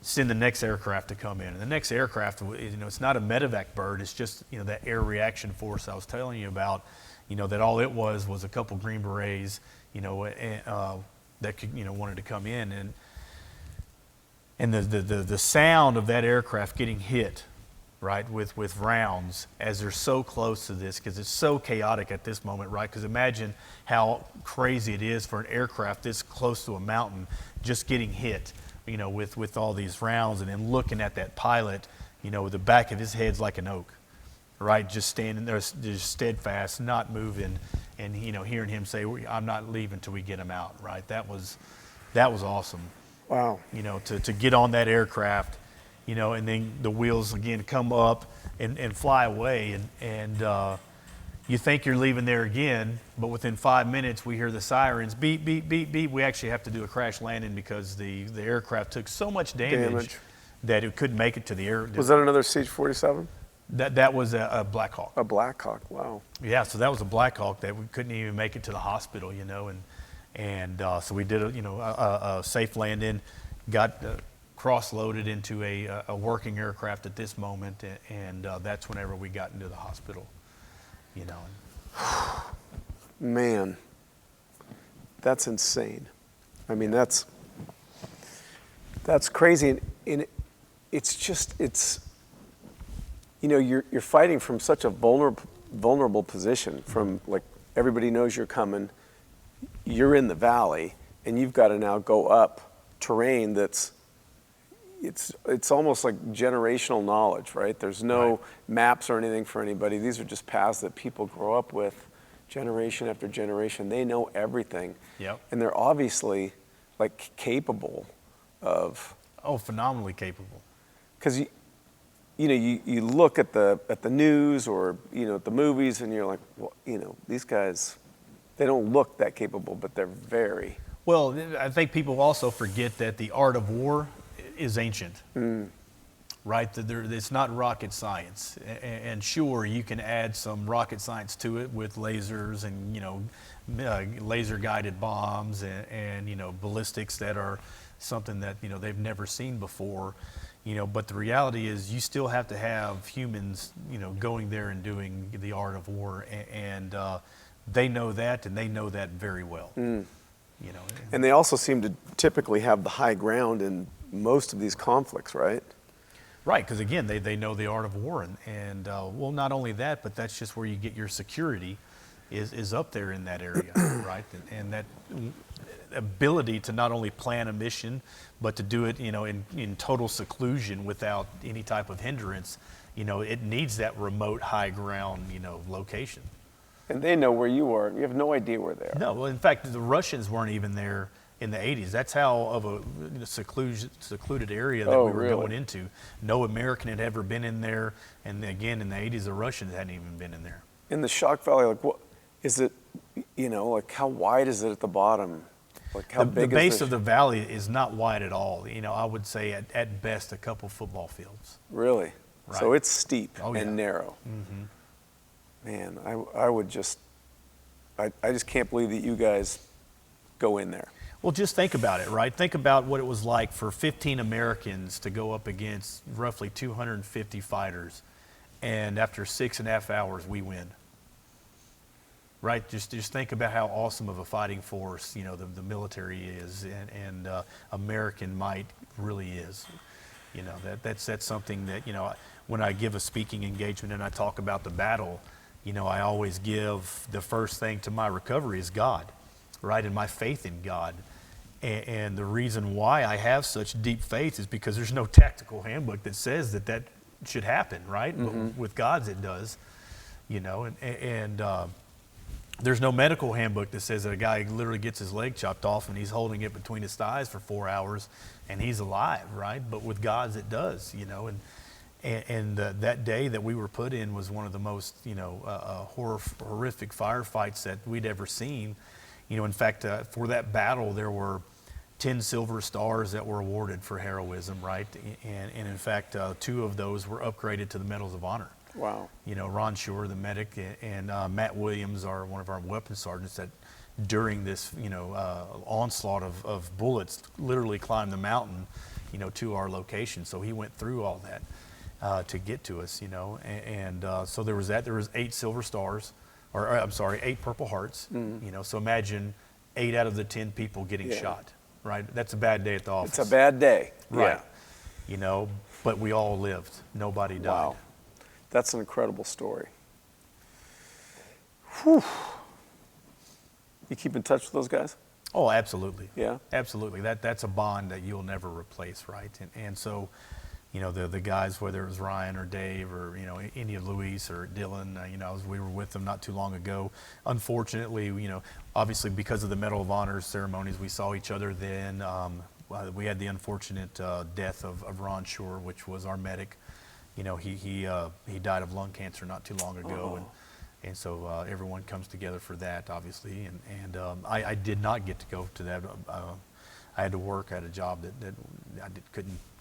send the next aircraft to come in. And the next aircraft, it's not a medevac bird, it's just, that air reaction force I was telling you about, that all it was a couple Green Berets, that could, wanted to come in. And the sound of that aircraft getting hit, right, with rounds as they're so close to this, because it's so chaotic at this moment, right? Because imagine how crazy it is for an aircraft this close to a mountain just getting hit, with all these rounds, and then looking at that pilot, the back of his head's like an oak, right? Just standing there, just steadfast, not moving, and, hearing him say, I'm not leaving till we get him out, right? That was awesome. Wow. To get on that aircraft, and then the wheels again come up and fly away, and you think you're leaving there again, but within 5 minutes we hear the sirens, beep, beep, beep, beep. We actually have to do a crash landing because the aircraft took so much damage that it couldn't make it to the air. Was that another CH-47? That was a Black Hawk. A Black Hawk, wow. Yeah, so that was a Black Hawk that we couldn't even make it to the hospital, and so we did a safe landing, got cross-loaded into a working aircraft at this moment, and that's whenever we got into the hospital. Man, that's insane. I mean, that's crazy, and it's you're fighting from such a vulnerable position. From, like, everybody knows you're coming. You're in the valley, and you've got to now go up terrain that's. It's almost like generational knowledge, right? There's no maps or anything for anybody. These are just paths that people grow up with generation after generation. They know everything. Yep. And they're obviously, like, capable of... Oh, phenomenally capable. Because you look at the news or, at the movies, and you're like, well, these guys, they don't look that capable, but they're very... Well, I think people also forget that the art of war is ancient, right? It's not rocket science, and sure, you can add some rocket science to it with lasers and laser guided bombs and ballistics that are something that they've never seen before, but the reality is you still have to have humans going there and doing the art of war, and they know that, and they know that very well. And they also seem to typically have the high ground in most of these conflicts, right? Right, because again, they know the art of war, and well, not only that, but that's just where you get your security is up there in that area, right? And that ability to not only plan a mission, but to do it, in total seclusion without any type of hindrance. It needs that remote high ground, location. And they know where you are. You have no idea where they are. No, well, in fact, the Russians weren't even there in the 80s. That's how of a secluded area that we were really? going into. No American had ever been in there, and again, in the 80s, the Russians hadn't even been in there. In the Shock Valley, like, what is it? Like, how wide is it at the bottom? Like, how big the base is of the valley is not wide at all. I would say at best a couple football fields. Really? Right. So it's steep Oh, and yeah. narrow. Mm-hmm. Man, I just can't believe that you guys go in there. Well, just think about it, right? Think about what it was like for 15 Americans to go up against roughly 250 fighters, and after 6.5 hours, we win. right? Just think about how awesome of a fighting force, the military is, and American might really is. That's something that, when I give a speaking engagement and I talk about the battle, I always give the first thing to my recovery is God, right? And my faith in God. And the reason why I have such deep faith is because there's no tactical handbook that says that should happen, right? Mm-hmm. But with God's it does, and there's no medical handbook that says that a guy literally gets his leg chopped off and he's holding it between his thighs for 4 hours and he's alive, right? But with God's it does, and that day that we were put in was one of the most, horrific firefights that we'd ever seen. In fact, for that battle, there were 10 silver stars that were awarded for heroism, right? And in fact, 2 of those were upgraded to the Medals of Honor. Wow. Ron Shore, the medic, and Matt Williams, one of our weapons sergeants, that during this, onslaught of bullets, literally climbed the mountain, to our location. So he went through all that to get to us, and so there was that. There was 8 silver stars, or I'm sorry, 8 Purple Hearts. So imagine 8 out of the 10 people getting shot, right? That's a bad day at the office. It's a bad day. Right. Yeah. But we all lived. Nobody died. Wow. That's an incredible story. Whew. You keep in touch with those guys? Oh, absolutely. Yeah? Absolutely. That's a bond that you'll never replace, right? And so, the guys, whether it was Ryan or Dave or, any of Luis or Dylan, we were with them not too long ago. Unfortunately, obviously because of the Medal of Honor ceremonies, we saw each other then. We had the unfortunate death of Ron Shore, which was our medic. He died of lung cancer not too long ago. Oh. And so everyone comes together for that, obviously. And I did not get to go to that. I had to work. I had a job that I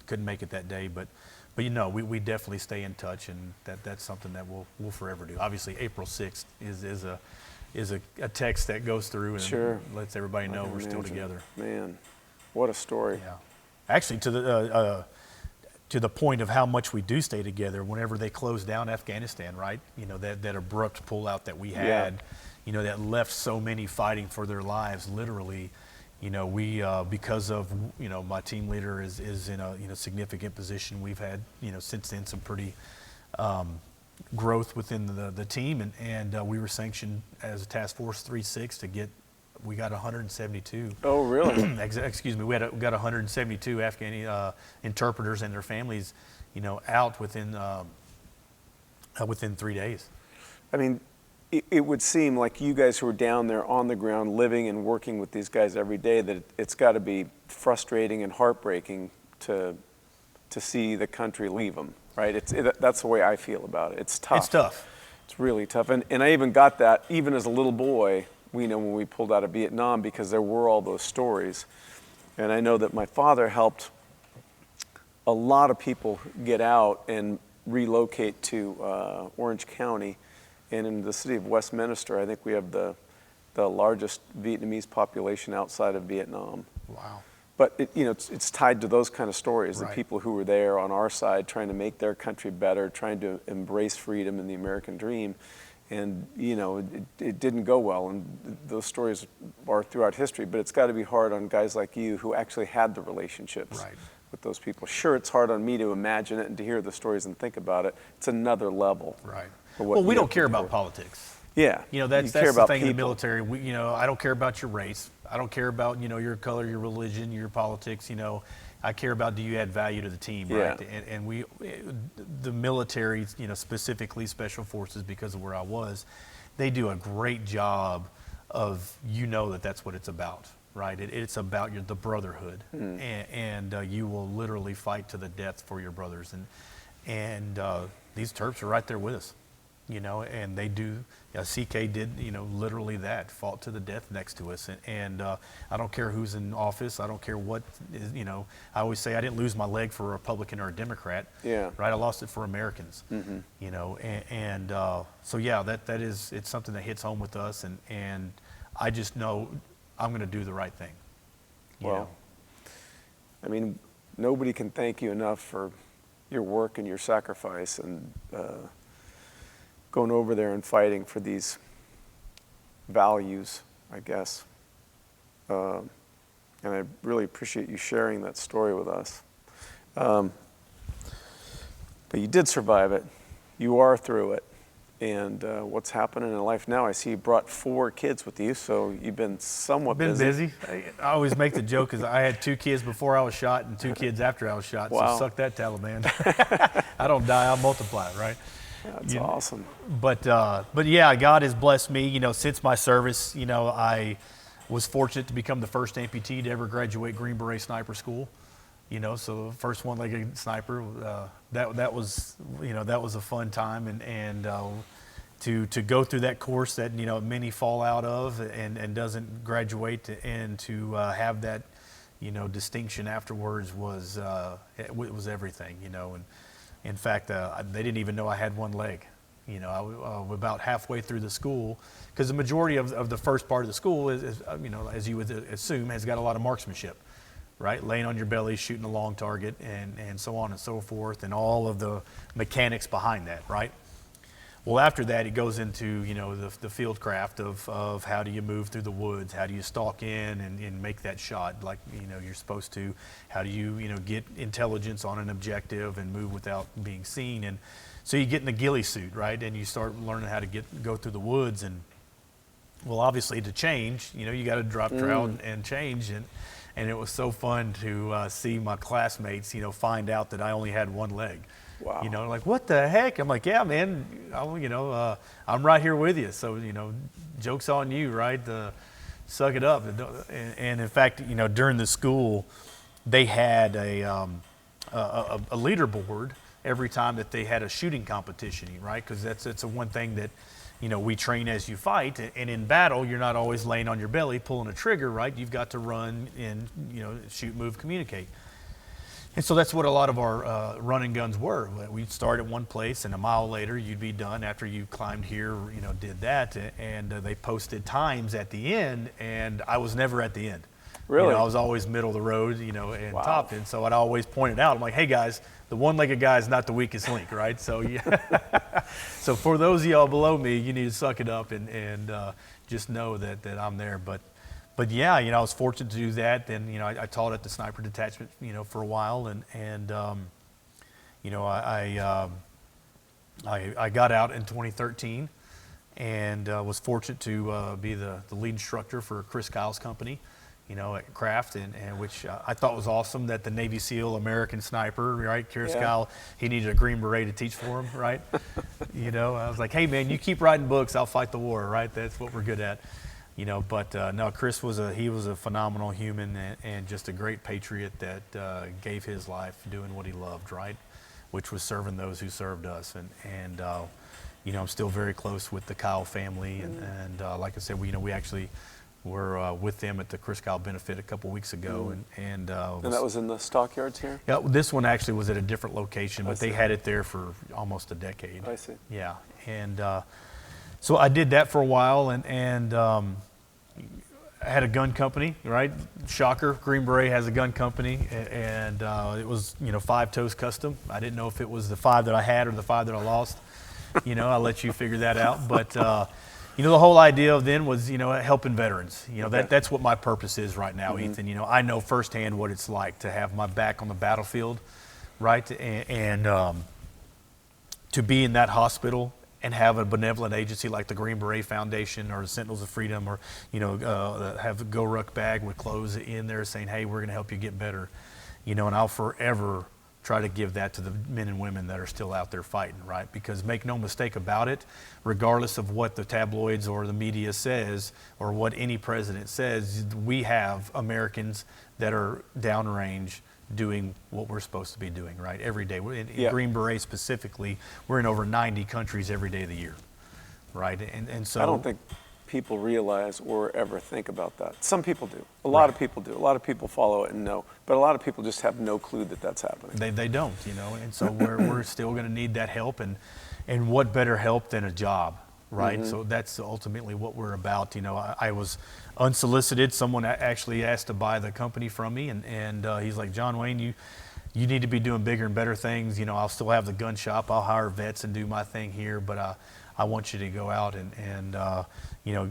couldn't make it that day. But we definitely stay in touch, and that's something that we'll forever do. Obviously, April 6th is a text that goes through and Sure. lets everybody know we're still together. Man, what a story. Yeah. Actually, to the point of how much we do stay together, whenever they closed down Afghanistan, right? That abrupt pullout that we had, that left so many fighting for their lives, literally. We because of my team leader is in a significant position. We've had since then some pretty growth within the team, and we were sanctioned as a Task Force 3-6 to get. We got 172. Oh, really? Excuse me. We got 172 Afghani interpreters and their families, out within 3 days. I mean, it would seem like you guys who are down there on the ground, living and working with these guys every day, that it's got to be frustrating and heartbreaking to see the country leave them, right? That's the way I feel about it. It's tough. It's tough. It's really tough. And I even got that, even as a little boy, when we pulled out of Vietnam, because there were all those stories. And I know that my father helped a lot of people get out and relocate to Orange County. And in the city of Westminster, I think we have the largest Vietnamese population outside of Vietnam. Wow. But it's tied to those kind of stories, Right. the people who were there on our side trying to make their country better, trying to embrace freedom and the American dream. And, it didn't go well, and those stories are throughout history, but it's got to be hard on guys like you who actually had the relationships Right. with those people. Sure, it's hard on me to imagine it and to hear the stories and think about it. It's another level. Right. for what Well, we you don't have care to about do. politics. Yeah. That's care the about thing in the people. military. I don't care about your race. I don't care about, your color, your religion, your politics. I care about, do you add value to the team, right? Yeah. And the military, specifically Special Forces, because of where I was, they do a great job of, that's what it's about, right? It's about the brotherhood, and you will literally fight to the death for your brothers, and these Terps are right there with us, and they do. CK did, literally that, fought to the death next to us, and I don't care who's in office. I don't care what is, I always say I didn't lose my leg for a Republican or a Democrat. Yeah. Right. I lost it for Americans. So yeah, it's something that hits home with us, and I just know I'm going to do the right thing. you Well, know. I mean, nobody can thank you enough for your work and your sacrifice and going over there and fighting for these values, I guess. And I really appreciate you sharing that story with us. But you did survive it. You are through it. And what's happening in life now? I see you brought 4 kids with you, so you've been somewhat busy. I always make the joke because I had 2 kids before I was shot and 2 kids after I was shot. Wow. So suck that, Taliban. I don't die, I'll multiply, right? That's awesome. But yeah, God has blessed me. You know, since my service, you know, I was fortunate to become the first amputee to ever graduate Green Beret Sniper School. You know, so the first one-legged sniper. That was, you know, that was a fun time, and to go through that course that, you know, many fall out of and doesn't graduate and to have that, you know, distinction afterwards was it was everything. You know, and in fact, they didn't even know I had one leg. You know, I was about halfway through the school, because the majority of the first part of the school is, you know, as you would assume, has got a lot of marksmanship, right? Laying on your belly, shooting a long target, and so on and so forth, and all of the mechanics behind that, right? Well, after that, it goes into, you know, the field craft of how do you move through the woods, how do you stalk in and make that shot like, you know, you're supposed to, how do you, you know, get intelligence on an objective and move without being seen. And so you get in the ghillie suit, right? And you start learning how to go through the woods. And well, obviously to change, you know, you got to drop trout and change. And it was so fun to see my classmates, you know, find out that I only had one leg. Wow. You know, like, what the heck? I'm like, yeah, man, you know, I'm right here with you. So, you know, joke's on you, right? Suck it up. And in fact, you know, during the school, they had a leaderboard every time that they had a shooting competition, right? Because that's a one thing that, you know, we train as you fight. And in battle, you're not always laying on your belly pulling a trigger, right? You've got to run and, you know, shoot, move, communicate. And so that's what a lot of our running guns were. We'd start at one place, and a mile later you'd be done after you climbed here, you know, did that. And they posted times at the end, and I was never at the end. Really? You know, I was always middle of the road, you know, and topped. And so I'd always point it out. I'm like, hey guys, the one-legged guy is not the weakest link, right? So yeah. So for those of y'all below me, you need to suck it up and just know that I'm there. But yeah, you know, I was fortunate to do that. Then, you know, I taught at the sniper detachment, you know, for a while, and you know, I got out in 2013, and was fortunate to be the lead instructor for Chris Kyle's company, you know, at Craft, and which I thought was awesome that the Navy SEAL American sniper, right, Chris Kyle, he needed a Green Beret to teach for him, right? You know, I was like, hey man, you keep writing books, I'll fight the war, right? That's what we're good at. You know, but no, Chris he was a phenomenal human and just a great patriot that gave his life doing what he loved, right? Which was serving those who served us. And you know, I'm still very close with the Kyle family. And like I said, we actually were with them at the Chris Kyle benefit a couple weeks ago. And that was in the Stockyards here? Yeah, this one actually was at a different location, but they had it there for almost a decade. I see. Yeah, and so I did that for a while, and I had a gun company, right? Shocker, Green Beret has a gun company, and it was, you know, 5 toes custom. I didn't know if it was the 5 that I had or the 5 that I lost. You know, I'll let you figure that out. But you know, the whole idea of then was, you know, helping veterans. You know, that's what my purpose is right now, Ethan. You know, I know firsthand what it's like to have my back on the battlefield, right? And to be in that hospital and have a benevolent agency like the Green Beret Foundation or the Sentinels of Freedom, or, you know, have a Go Ruck bag with clothes in there saying, hey, we're going to help you get better. You know, and I'll forever try to give that to the men and women that are still out there fighting, right? Because make no mistake about it, regardless of what the tabloids or the media says or what any president says, we have Americans that are downrange doing what we're supposed to be doing, right? Every day. In Green Beret specifically, we're in over 90 countries every day of the year, right? And so I don't think people realize or ever think about that. Some people do. A lot of people do. A lot of people follow it and know. But a lot of people just have no clue that that's happening. They don't, you know. And so we're still going to need that help. And what better help than a job, right? So that's ultimately what we're about. You know, I was unsolicited. Someone actually asked to buy the company from me, and he's like, John Wayne, you need to be doing bigger and better things. You know, I'll still have the gun shop. I'll hire vets and do my thing here, but I want you to go out and you know,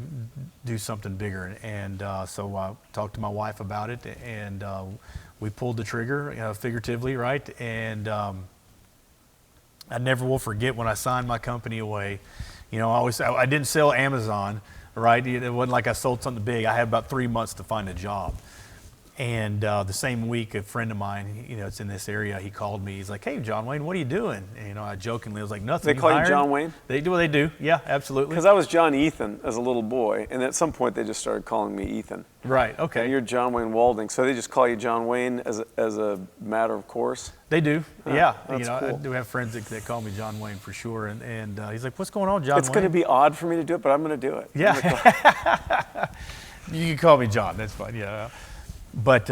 do something bigger. And so I talked to my wife about it, and we pulled the trigger, figuratively, right? And I never will forget when I signed my company away. You know, I didn't sell Amazon, right? It wasn't like I sold something big. I had about 3 months to find a job. And the same week, a friend of mine, you know, it's in this area, he called me. He's like, "Hey, John Wayne, what are you doing?" And, you know, I jokingly was like, "Nothing." They call you John Wayne? They do. They do. Yeah, absolutely. Because I was John Ethan as a little boy, and at some point they just started calling me Ethan. Right. Okay. And you're John Wayne Walding, so they just call you John Wayne as a matter of course. They do. Yeah. That's You know, I cool. do have friends that call me John Wayne for sure. And he's like, "What's going on, John It's Wayne?" going to be odd for me to do it, but I'm going to do it. Yeah. You can call me John. That's fine. Yeah. But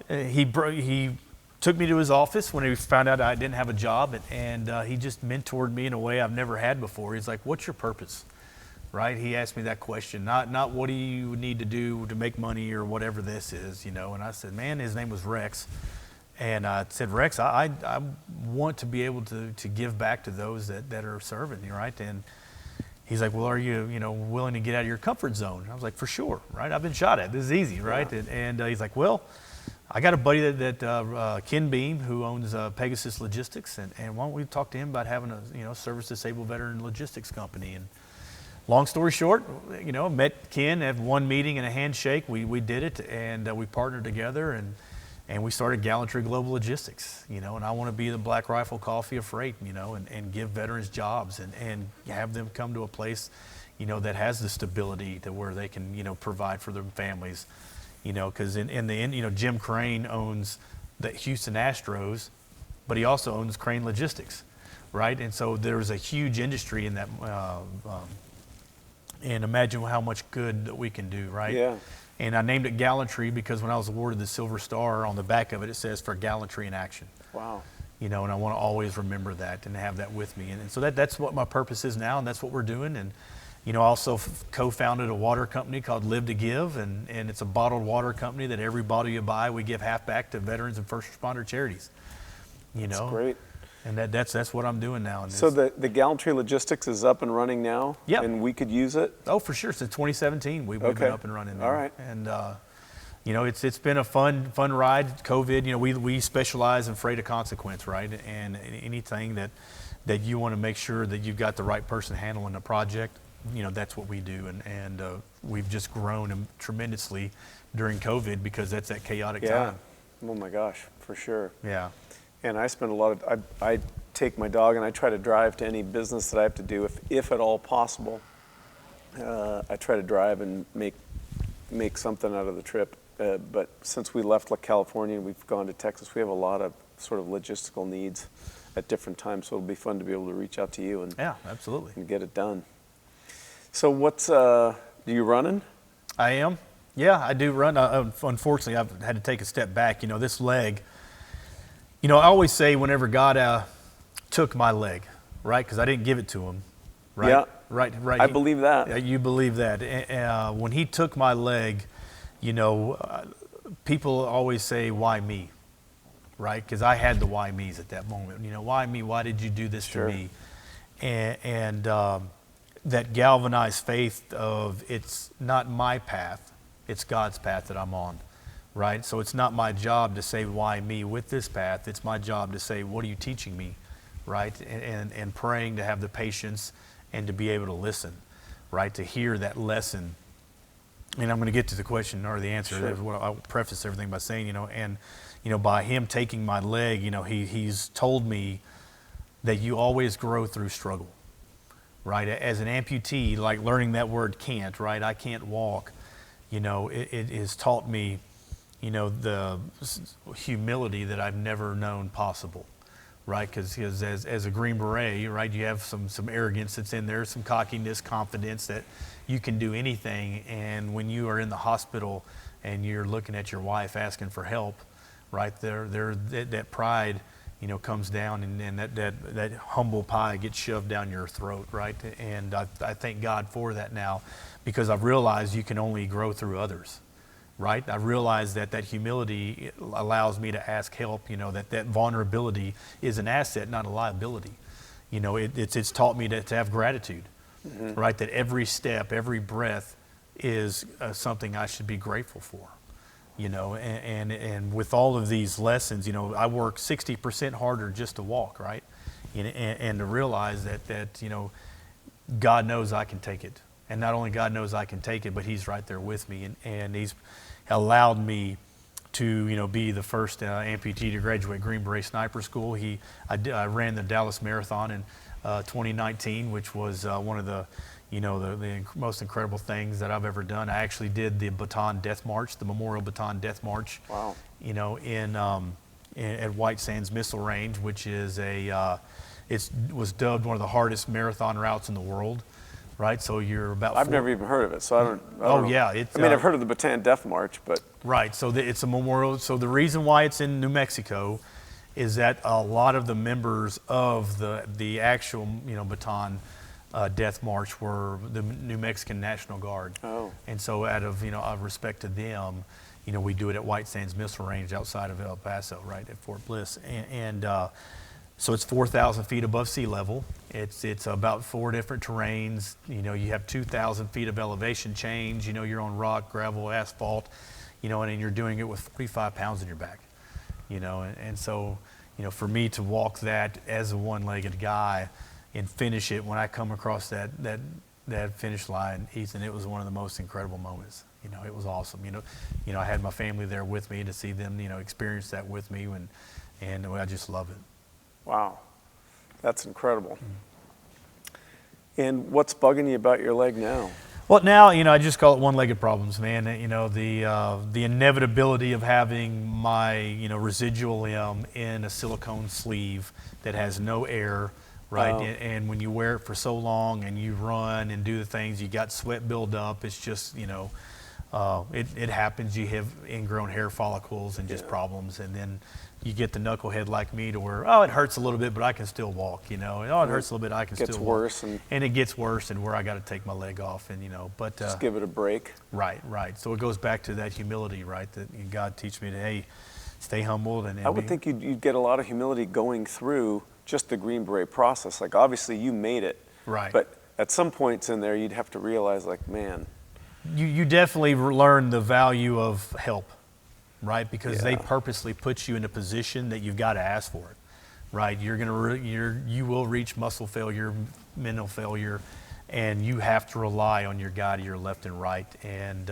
he took me to his office when he found out I didn't have a job, and he just mentored me in a way I've never had before. He's like, "What's your purpose?" Right? He asked me that question, not what do you need to do to make money or whatever this is, you know. And I said, man, his name was Rex. And I said, Rex, I want to be able to give back to those that are serving you, right? And he's like, well, are you, willing to get out of your comfort zone? I was like, for sure, right? I've been shot at. This is easy, right? Yeah. And he's like, well, I got a buddy that Ken Beam, who owns Pegasus Logistics, and why don't we talk to him about having a service disabled veteran logistics company? And long story short, met Ken, had one meeting and a handshake. We did it, and we partnered together, and we started Gallantry Global Logistics, and I want to be the Black Rifle Coffee of freight, and give veterans jobs and have them come to a place, that has the stability to where they can, provide for their families, because in the end, Jim Crane owns the Houston Astros, but he also owns Crane Logistics, right? And so there's a huge industry in that, and imagine how much good that we can do, right? Yeah. And I named it Gallantry because when I was awarded the Silver Star, on the back of it, it says for gallantry in action. Wow. And I want to always remember that and have that with me. And so that's what my purpose is now, and that's what we're doing. And, I also co-founded a water company called Live to Give, and it's a bottled water company that every bottle you buy, we give half back to veterans and first responder charities. That's great. And that's what I'm doing now. And So the Gallantry Logistics is up and running now? Yep. And we could use it? Oh, for sure. Since 2017, we've been up and running now. All right. And, it's been a fun ride. COVID, we specialize in freight of consequence, right? And anything that you want to make sure that you've got the right person handling the project, that's what we do. And we've just grown tremendously during COVID because that's that chaotic time. Oh my gosh, for sure. Yeah. And I spend a lot of, I take my dog and I try to drive to any business that I have to do, if at all possible. I try to drive and make something out of the trip. But since we left California and we've gone to Texas, we have a lot of sort of logistical needs at different times. So it'll be fun to be able to reach out to you and Yeah, absolutely. and get it done. So do you running? I am. Yeah, I do run. Unfortunately, I've had to take a step back. This leg, I always say whenever God took my leg, right? Because I didn't give it to him, right? Yeah. Right. I believe that. You believe that. When he took my leg, people always say, why me? Right? Because I had the why me's at that moment. Why me? Why did you do this Sure. to me? And that galvanized faith of it's not my path, it's God's path that I'm on. Right? So it's not my job to say why me with this path. It's my job to say, what are you teaching me? Right? And praying to have the patience and to be able to listen, right? To hear that lesson. And I'm going to get to the question or the answer. Sure. That's what I'll preface everything by saying, and by him taking my leg, he's told me that you always grow through struggle, right? As an amputee, like learning that word can't, right? I can't walk. It has taught me, the humility that I've never known possible, right? Because as a Green Beret, right, you have some arrogance that's in there, some cockiness, confidence that you can do anything. And when you are in the hospital and you're looking at your wife asking for help, right, that pride, comes down and that humble pie gets shoved down your throat, right? And I thank God for that now, because I've realized you can only grow through others. Right? I realize that humility allows me to ask help, that vulnerability is an asset, not a liability. It's taught me to have gratitude, right? That every step, every breath is something I should be grateful for, you know, and with all of these lessons, you know, I work 60% harder just to walk, right? And to realize that, you know, God knows I can take it. And not only God knows I can take it, but he's right there with me. And he's allowed me to, you know, be the first amputee to graduate Green Beret Sniper School. I ran the Dallas Marathon in 2019, which was one of the, you know, the most incredible things that I've ever done. I actually did the Baton Death March, the Memorial Baton Death March. Wow. You know, at White Sands Missile Range, which is it was dubbed one of the hardest marathon routes in the world. Right, so you're about. I've never even heard of it, so I don't know. Yeah, I mean, I've heard of the Bataan Death March, but. Right, so it's a memorial. So the reason why it's in New Mexico is that a lot of the members of the actual, you know, Bataan Death March were the New Mexican National Guard. Oh. And so out of, you know, out of respect to them, you know, we do it at White Sands Missile Range outside of El Paso, right, at Fort Bliss, and so it's 4,000 feet above sea level. It's about 4 different terrains. You know, you have 2,000 feet of elevation change. You know, you're on rock, gravel, asphalt, you know, and you're doing it with 45 pounds in your back, you know. And so, you know, for me to walk that as a one-legged guy and finish it when I come across that finish line, Ethan, it was one of the most incredible moments. You know, it was awesome. You know, I had my family there with me to see them, you know, experience that with me, and I just love it. Wow, that's incredible. And what's bugging you about your leg now? Well, now, you know, I just call it one-legged problems, man. You know, the inevitability of having my, you know, residual limb in a silicone sleeve that has no air, right? Oh. And when you wear it for so long and you run and do the things, you got sweat build up. It's just, you know, it happens. You have ingrown hair follicles and just problems, and then you get the knucklehead like me to where, oh, it hurts a little bit, but I can still walk, you know. Oh, it hurts a little bit, I can still walk. It gets worse. And it gets worse, and where I got to take my leg off, and, you know, but. Just give it a break. Right. So it goes back to that humility, right, that God teach me to, hey, stay humbled. And I would think you'd get a lot of humility going through just the Green Beret process. Like, obviously, you made it. Right. But at some points in there, you'd have to realize, like, man. You definitely learn the value of help. Right, because they purposely put you in a position that you've got to ask for it, right? You will reach muscle failure, mental failure, and you have to rely on your guy to your left and right. And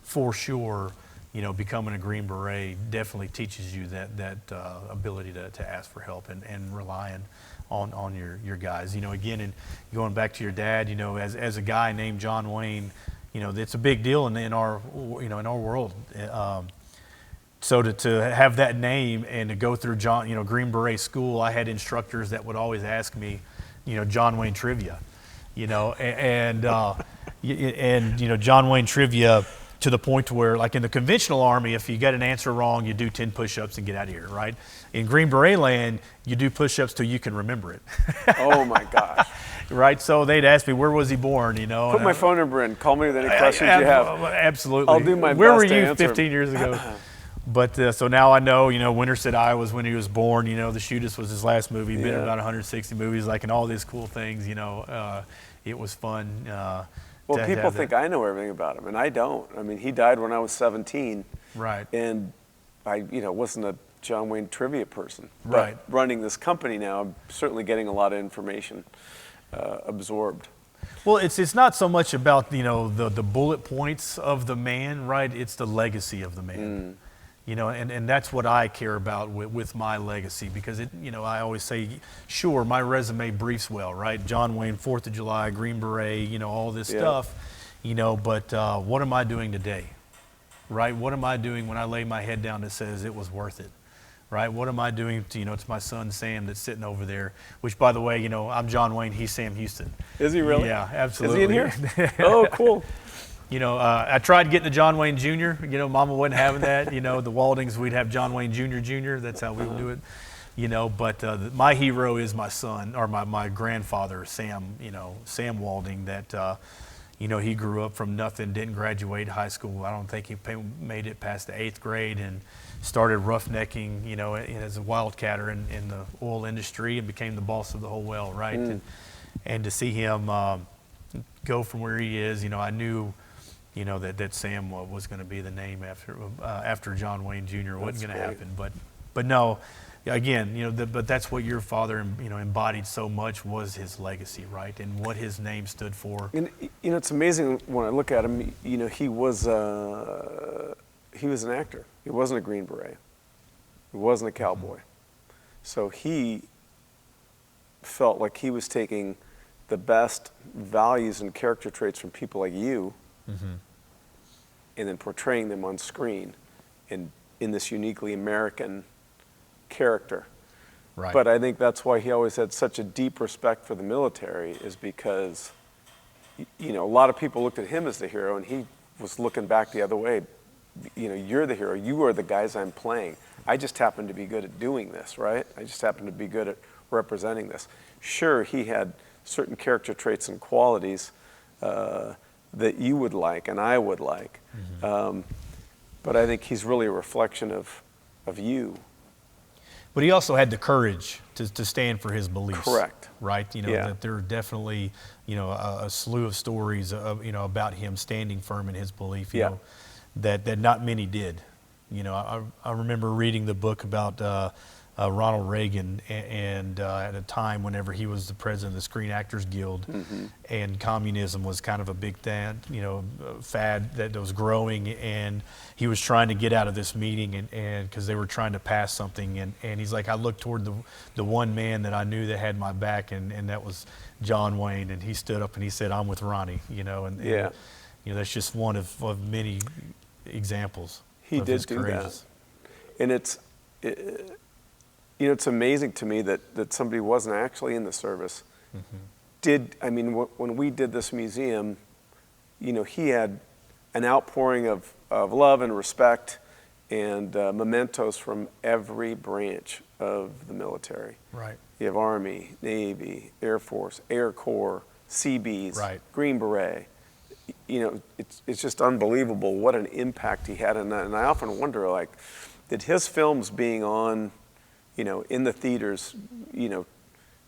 for sure, you know, becoming a Green Beret definitely teaches you that ability to ask for help and relying on your guys. You know, again, and going back to your dad, you know, as a guy named John Wayne, you know, it's a big deal in our world. So to have that name and to go through Green Beret school, I had instructors that would always ask me, you know, John Wayne trivia, you know, and you know, John Wayne trivia to the point where, like in the conventional army, if you get an answer wrong, you do 10 push-ups and get out of here, right? In Green Beret land, you do push-ups till you can remember it. Oh my gosh. Right, so they'd ask me, where was he born, you know? Put my phone number in, call me with any questions you have. Absolutely. I'll do my Where best were to you answer 15 years ago? But so now I know, you know, Winter Said I was when he was born, you know, The Shoot Us was his last movie, been in about 160 movies, like, and all these cool things, you know. It was fun. Well, people think I know everything about him, and I don't. I mean, he died when I was 17. Right. And I, you know, wasn't a John Wayne trivia person. Right. But running this company now, I'm certainly getting a lot of information absorbed. Well, it's not so much about, you know, the bullet points of the man, right? It's the legacy of the man. You know, and that's what I care about with my legacy, because it, you know, I always say, sure, my resume briefs well, right? John Wayne, 4th of July, Green Beret, you know, all this stuff, you know, but what am I doing today, right? What am I doing when I lay my head down that says it was worth it, right? What am I doing to, you know, it's my son Sam that's sitting over there, which, by the way, you know, I'm John Wayne, he's Sam Houston. Is he really? Yeah, absolutely. Is he in here? Oh, cool. You know, I tried getting to John Wayne Jr. You know, Mama wasn't having that. You know, the Waldings, we'd have John Wayne Jr. That's how we would do it. You know, but my hero is my son, or my grandfather, Sam. You know, Sam Walding. That you know, he grew up from nothing, didn't graduate high school. I don't think he made it past the 8th grade, and started roughnecking. You know, as a wildcatter in the oil industry, and became the boss of the whole well, right? And to see him. go from where he is. I knew, that Sam was going to be the name after John Wayne Jr. wasn't going to happen, but no, again, but that's what your father, embodied so much was his legacy, right, and what his name stood for. And it's amazing when I look at him. He was an actor. He wasn't a Green Beret. He wasn't a cowboy. So he felt like he was taking the best values and character traits from people like you, and then portraying them on screen in this uniquely American character. Right. But I think that's why he always had such a deep respect for the military, is because, a lot of people looked at him as the hero, and he was looking back the other way. You're the hero. You are the guys I'm playing. I just happen to be good at doing this, right? I just happen to be good at representing this. Sure, he had certain character traits and qualities that you would like and I would like. But I think he's really a reflection of you. But he also had the courage to stand for his beliefs. Correct. Right? Yeah. That there are definitely, a slew of stories of, about him standing firm in his belief, that not many did. I remember reading the book about Ronald Reagan and at a time whenever he was the president of the Screen Actors Guild, and communism was kind of a big fad that was growing, and he was trying to get out of this meeting and because they were trying to pass something, and he's like, I looked toward the one man that I knew that had my back, and that was John Wayne, and he stood up and he said, I'm with Ronnie, and that's just one of many examples. He of did his do courageous. that. And it's amazing to me that somebody who wasn't actually in the service when we did this museum, he had an outpouring of love and respect and mementos from every branch of the military. Right. You have Army, Navy, Air Force, Air Corps, Seabees, Right. Green Beret. It's just unbelievable what an impact he had in that. And I often wonder, did his films being on, in the theaters, 2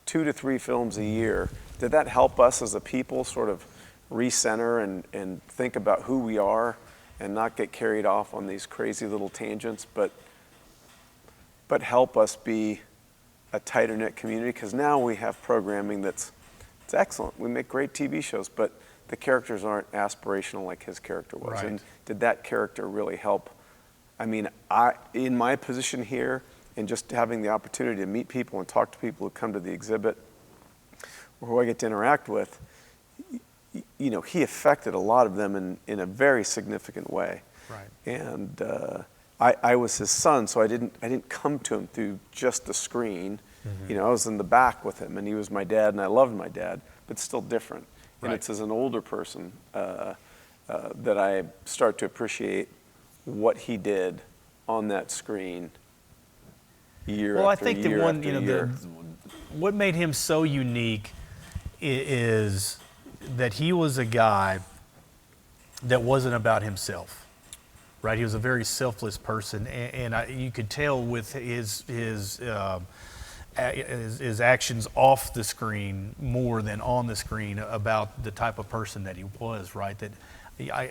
to 3 films a year, did that help us as a people sort of recenter and think about who we are and not get carried off on these crazy little tangents, but help us be a tighter knit community? Because now we have programming it's excellent. We make great TV shows, but the characters aren't aspirational like his character was. Right. And did that character really help? In my position here, and just having the opportunity to meet people and talk to people who come to the exhibit or who I get to interact with, he affected a lot of them in a very significant way. Right. And I was his son, so I didn't come to him through just the screen. I was in the back with him, and he was my dad, and I loved my dad, but still different. And Right. it's as an older person that I start to appreciate what he did on that screen year Well, after I think year the one, after year. what made him so unique is that he was a guy that wasn't about himself, right? He was a very selfless person, and you could tell with his actions off the screen more than on the screen about the type of person that he was, right? That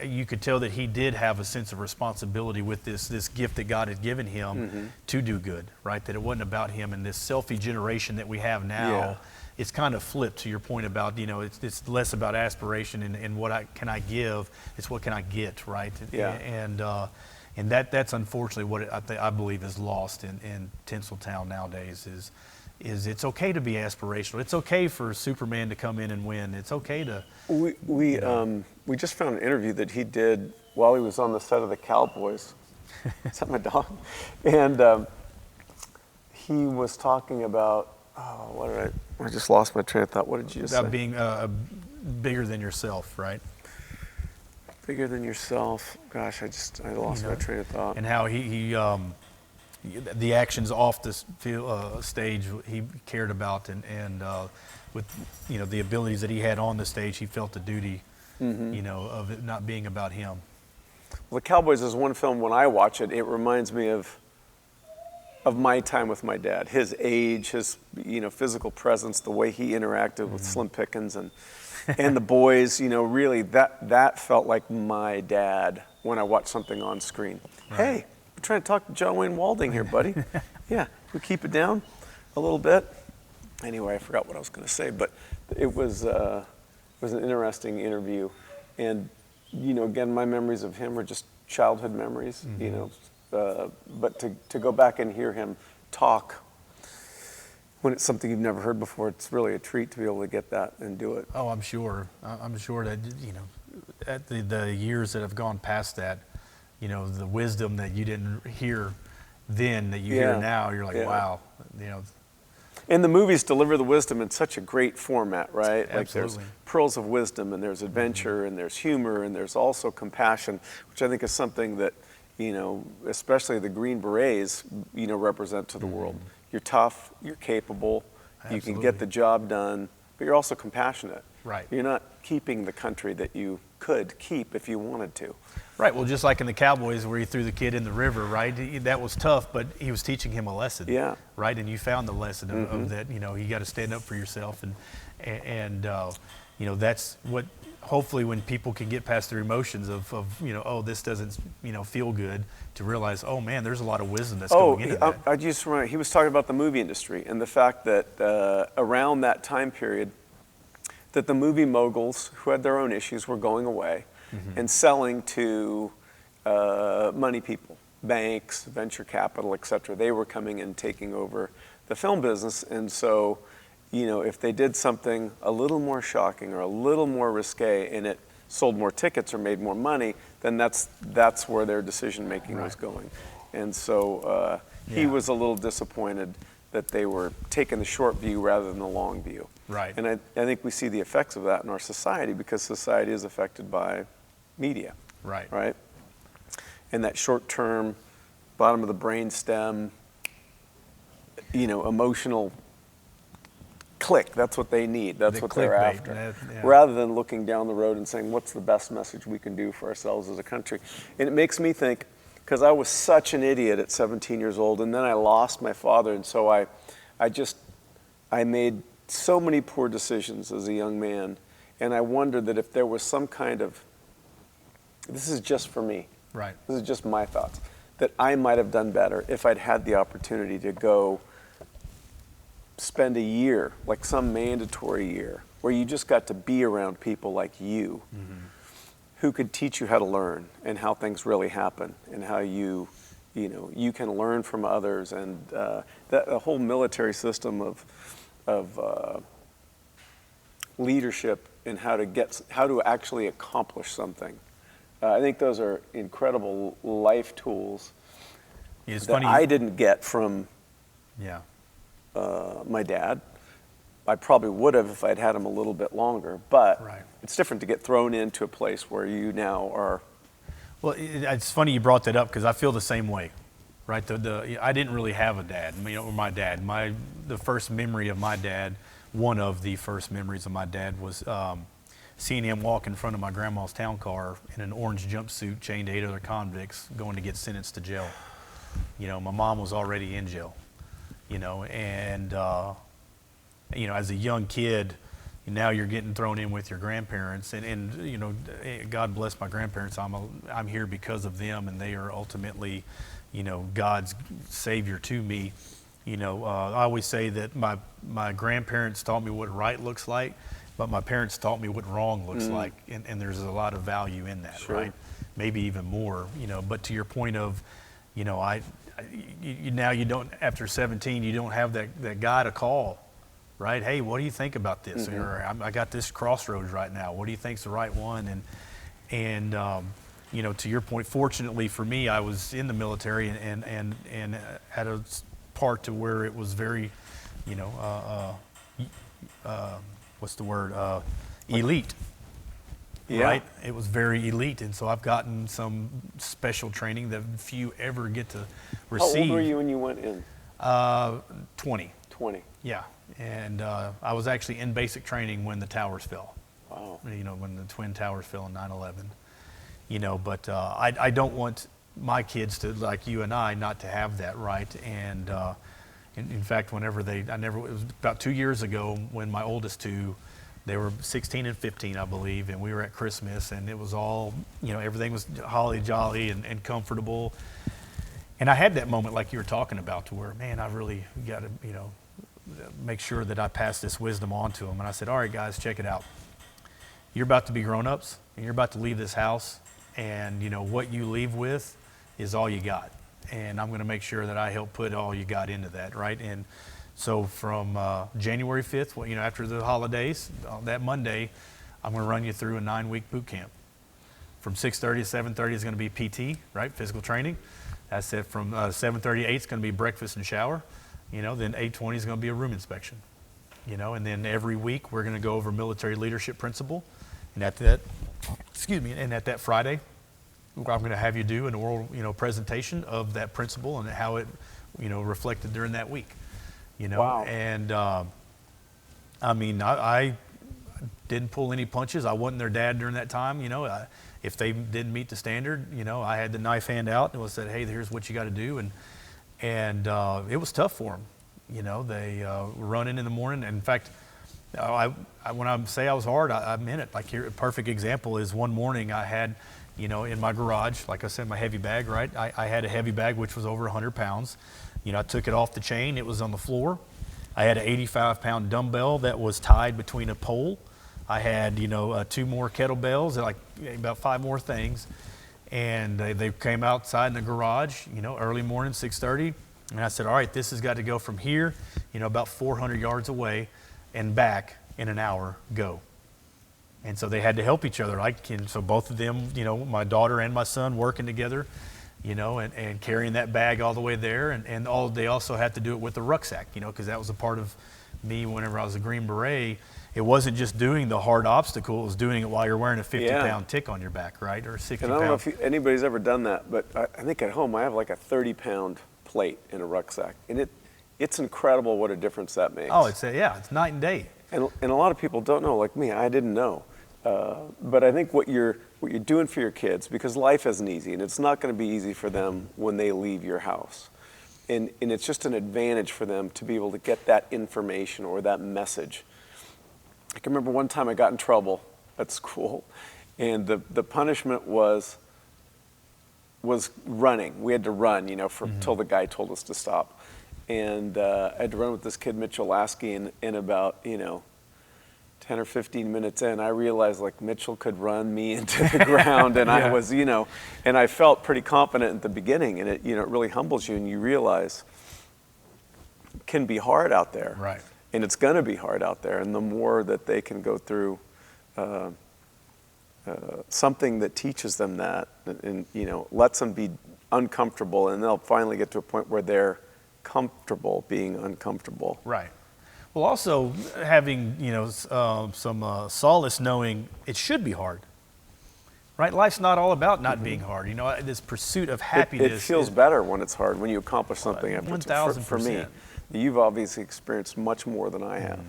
you could tell that he did have a sense of responsibility with this gift that God had given him to do good, right? That it wasn't about him. And this selfie generation that we have now, it's kind of flipped to your point about, it's less about aspiration and what can I give, it's what can I get, right? Yeah. And that's unfortunately what I believe is lost in Tinseltown nowadays is it's okay to be aspirational. It's okay for Superman to come in and win. It's okay to... We just found an interview that he did while he was on the set of the Cowboys. Is that my dog? And he was talking about, I just lost my train of thought. What did you just say? About being bigger than yourself, right? Bigger than yourself. Gosh, I lost my train of thought. And how he the actions off the stage he cared about, and with the abilities that he had on the stage, he felt the duty, of it not being about him. Well, The Cowboys is one film, when I watch it, it reminds me of of my time with my dad, his age, his physical presence, the way he interacted with Slim Pickens and the boys. Really that felt like my dad when I watched something on screen. Right. Hey, we're trying to talk to John Wayne Walding here, buddy. Yeah, we keep it down a little bit. Anyway, I forgot what I was going to say, but it was an interesting interview, and again, my memories of him are just childhood memories. But to go back and hear him talk when it's something you've never heard before, it's really a treat to be able to get that and do it. Oh, I'm sure. I'm sure that at the years that have gone past that, the wisdom that you didn't hear then that you hear now, you're like, wow, And the movies deliver the wisdom in such a great format, right? Absolutely. Like there's pearls of wisdom, and there's adventure, and there's humor, and there's also compassion, which I think is something that, especially the Green Berets, represent to the world. You're tough, you're capable, you can get the job done, but you're also compassionate. Right. You're not keeping the country that you could keep if you wanted to. Right. Well, just like in the Cowboys where he threw the kid in the river, right? That was tough, but he was teaching him a lesson. Yeah. Right. And you found the lesson of that. You got to stand up for yourself, and that's what. Hopefully, when people can get past their emotions of oh, this doesn't feel good, to realize, oh man, there's a lot of wisdom that's going into that. I just remember he was talking about the movie industry and the fact that around that time period, that the movie moguls who had their own issues were going away and selling to money people, banks, venture capital, etc. They were coming and taking over the film business, and so. If they did something a little more shocking or a little more risque and it sold more tickets or made more money, then that's where their decision making was going. And so he was a little disappointed that they were taking the short view rather than the long view. Right. And I think we see the effects of that in our society because society is affected by media. Right. Right? And that short term, bottom of the brain stem, emotional click, that's what they need. That's what they're after. Rather than looking down the road and saying, what's the best message we can do for ourselves as a country? And it makes me think, because I was such an idiot at 17 years old, and then I lost my father, and so I made so many poor decisions as a young man, and I wondered that if there was some kind of, this is just for me, right? This is just my thoughts, that I might have done better if I'd had the opportunity to go spend a year, like some mandatory year, where you just got to be around people like you, who could teach you how to learn and how things really happen and how you can learn from others, and that the whole military system of leadership and how to actually accomplish something. I think those are incredible life tools that funny. I didn't get from my dad. I probably would have if I'd had him a little bit longer, but it's different to get thrown into a place where you now are. Well, it's funny you brought that up because I feel the same way, right? I didn't really have a dad, or my dad. The first memory of my dad, one of the first memories of my dad was seeing him walk in front of my grandma's town car in an orange jumpsuit, chained to 8 other convicts, going to get sentenced to jail. My mom was already in jail. And as a young kid, now you're getting thrown in with your grandparents, and God bless my grandparents. I'm here because of them, and they are ultimately, God's savior to me. I always say that my grandparents taught me what right looks like, but my parents taught me what wrong looks like, and there's a lot of value in that, right? Maybe even more, But to your point of, now you don't, after 17, you don't have that guy to call, right? Hey, what do you think about this? Or I got this crossroads right now. What do you think's the right one? And to your point, fortunately for me, I was in the military and at a part to where it was very, what's the word? Elite. Yeah. Right? It was very elite, and so I've gotten some special training that few ever get to receive. How old were you when you went in? 20. 20. Yeah, and I was actually in basic training when the towers fell. Wow. When the Twin Towers fell in 9/11. But I don't want my kids to, like you and I, not to have that, right? And in fact, it was about 2 years ago when my oldest two, they were 16 and 15, I believe, and we were at Christmas, and it was all, everything was holly jolly and comfortable. And I had that moment like you were talking about, to where, man, I really got to, make sure that I pass this wisdom on to them. And I said, all right, guys, check it out. You're about to be grown-ups, and you're about to leave this house, and what you leave with is all you got. And I'm going to make sure that I help put all you got into that, right? And so from January 5th, after the holidays, that Monday, I'm going to run you through a 9-week boot camp. From 6:30 to 7:30 is going to be PT, right? Physical training. That's it. From 7:30 to 8 is going to be breakfast and shower. Then 8:20 is going to be a room inspection. And then every week we're going to go over military leadership principle. And at that Friday, I'm going to have you do an oral, presentation of that principle and how it, reflected during that week. Wow. And I didn't pull any punches. I wasn't their dad during that time. If they didn't meet the standard, I had the knife hand out and said, hey, here's what you got to do. And it was tough for them. They were running in the morning. And in fact, when I say I was hard, I meant it. Like, here, a perfect example is one morning I had, in my garage, like I said, my heavy bag, right? I had a heavy bag which was over 100 pounds. I took it off the chain. It was on the floor. I had an 85-pound dumbbell that was tied between a pole. I had, 2 more kettlebells, like about 5 more things. And they came outside in the garage, early morning, 6:30. And I said, all right, this has got to go from here, about 400 yards away and back in an hour, go. And so they had to help each other. And so both of them, my daughter and my son working together, and carrying that bag all the way there. And they also had to do it with the rucksack, because that was a part of me whenever I was a Green Beret. It wasn't just doing the hard obstacle, it was doing it while you're wearing a 50-pound tick on your back, right? Or 60 And I don't know if anybody's ever done that, but I think at home I have like a 30-pound plate in a rucksack. And it's incredible what a difference that makes. Oh, it's night and day. And a lot of people don't know, like me, I didn't know. But I think what you're doing for your kids, because life isn't easy, and it's not going to be easy for them when they leave your house. And it's just an advantage for them to be able to get that information or that message. I can remember one time I got in trouble at school, and the punishment was running. We had to run, till the guy told us to stop. And I had to run with this kid, Mitchell Lasky, and about, 10 or 15 minutes in, I realized like Mitchell could run me into the ground, and I was, and I felt pretty confident at the beginning, and it, it really humbles you, and you realize it can be hard out there. Right. And it's going to be hard out there, and the more that they can go through something that teaches them that, and lets them be uncomfortable, and they'll finally get to a point where they're comfortable being uncomfortable. Right. Well, also having some solace knowing it should be hard. Right? Life's not all about not being hard. This pursuit of happiness. It feels better when it's hard, when you accomplish something. 1,000%. For me, you've obviously experienced much more than I have.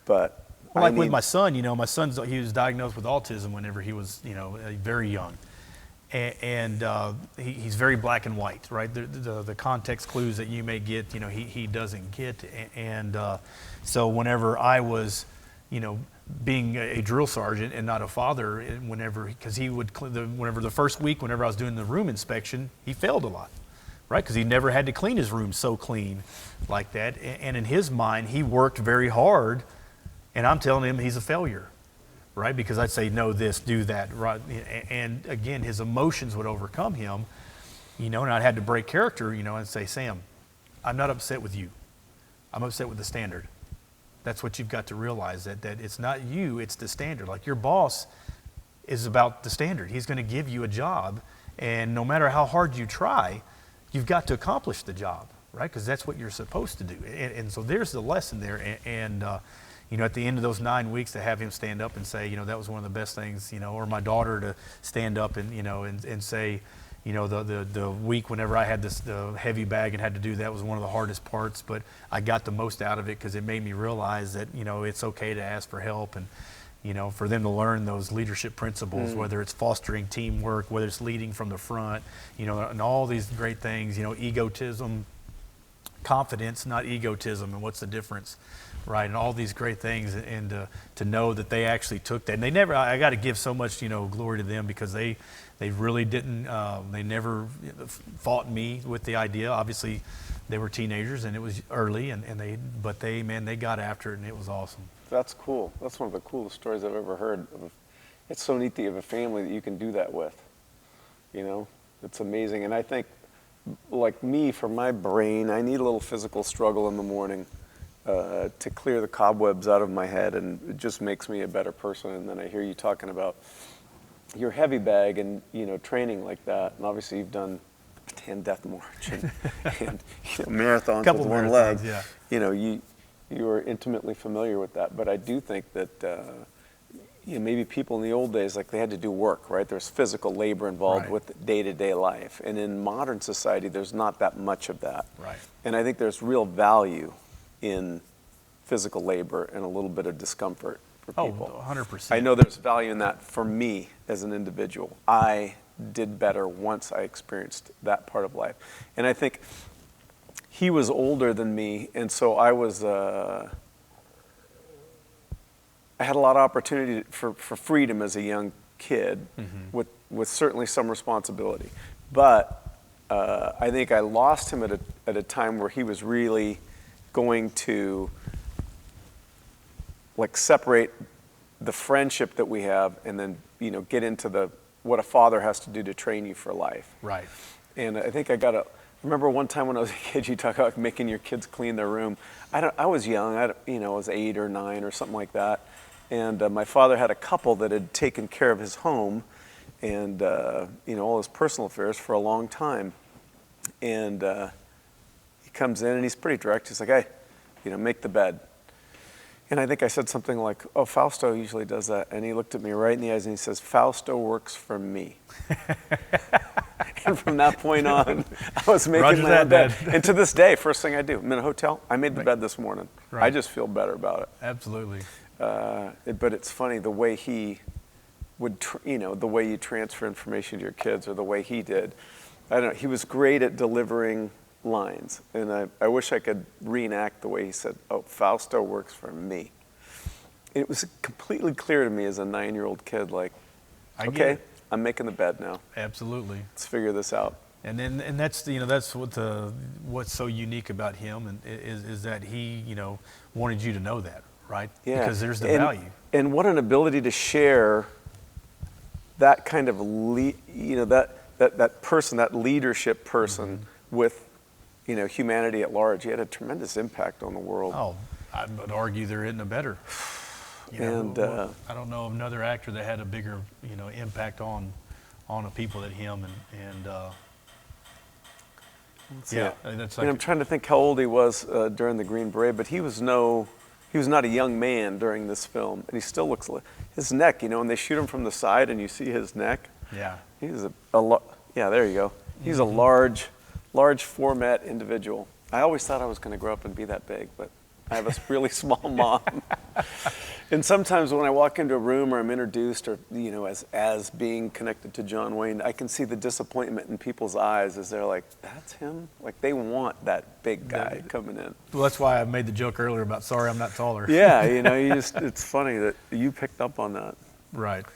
But with my son, he was diagnosed with autism whenever he was, very young. And he's very black and white, right? The context clues that you may get, he doesn't get. And so whenever I was, being a drill sergeant and not a father, because whenever the first week, whenever I was doing the room inspection, he failed a lot, right? Because he never had to clean his room so clean like that. And in his mind, he worked very hard, and I'm telling him he's a failure. Right? Because I'd say, no, this, do that, right? And again, his emotions would overcome him, and I had to break character, and say, Sam, I'm not upset with you. I'm upset with the standard. That's what you've got to realize, that it's not you, it's the standard. Like, your boss is about the standard. He's going to give you a job, and no matter how hard you try, you've got to accomplish the job, right? Because that's what you're supposed to do. And so there's the lesson there. And at the end of those 9 weeks, to have him stand up and say, that was one of the best things, or my daughter to stand up and, and say, the week whenever I had the heavy bag and had to do that was one of the hardest parts, but I got the most out of it because it made me realize that, it's okay to ask for help. And, for them to learn those leadership principles, whether it's fostering teamwork, whether it's leading from the front, and all these great things, egotism, confidence, not egotism, and what's the difference, right? And all these great things, and to know that they actually took that. And they never, I got to give so much, glory to them, because they really didn't, they never fought me with the idea. Obviously, they were teenagers and it was early, but they got after it, and it was awesome. That's cool. That's one of the coolest stories I've ever heard. It's so neat that you have a family that you can do that with. It's amazing. And I think, like me, for my brain, I need a little physical struggle in the morning to clear the cobwebs out of my head, and it just makes me a better person. And then I hear you talking about your heavy bag and training like that. And obviously you've done 10 death march and marathons with one leg. Yeah. You are intimately familiar with that, but I do think that maybe people in the old days, like, they had to do work, right? There's physical labor involved with day-to-day life, and in modern society, there's not that much of that. Right. And I think there's real value in physical labor and a little bit of discomfort for people. Oh, 100%. I know there's value in that for me as an individual. I did better once I experienced that part of life, and I think he was older than me, and so I was, I had a lot of opportunity for freedom as a young kid, with certainly some responsibility. But I think I lost him at a time where he was really going to, like, separate the friendship that we have and then, get into what a father has to do to train you for life. Right. And I think I remember one time when I was a kid, you talk about making your kids clean their room. I was young, I was 8 or 9 or something like that. And my father had a couple that had taken care of his home and, all his personal affairs for a long time. And he comes in and he's pretty direct. He's like, hey, make the bed. And I think I said something like, oh, Fausto usually does that. And he looked at me right in the eyes and he says, Fausto works for me. And from that point on, I was making my own bed. And to this day, first thing I do, I'm in a hotel, I made the bed this morning. Right. I just feel better about it. Absolutely. But it's funny, the way he would, the way you transfer information to your kids, or the way he did. I don't know, he was great at delivering lines. And I wish I could reenact the way he said, oh, Fausto works for me. It was completely clear to me as a 9-year-old kid, like, okay, I'm making the bed now. Absolutely. Let's figure this out. And that's that's what's so unique about him, and is that he wanted you to know that, right? Yeah. Because there's the value. And what an ability to share that kind of that person, that leadership person, with humanity at large. He had a tremendous impact on the world. Oh, I would argue there isn't a better. I don't know of another actor that had a bigger, impact on the people than him. That's like. I'm trying to think how old he was during the Green Beret, but he was not a young man during this film, and he still looks like his neck. When they shoot him from the side and you see his neck. Yeah. He's yeah, there you go. He's a large format individual. I always thought I was going to grow up and be that big, but I have a really small mom. And sometimes when I walk into a room or I'm introduced, or as being connected to John Wayne, I can see the disappointment in people's eyes as they're like, "That's him." Like, they want that big guy coming in. Well, that's why I made the joke earlier about sorry I'm not taller. Yeah, it's funny that you picked up on that. Right.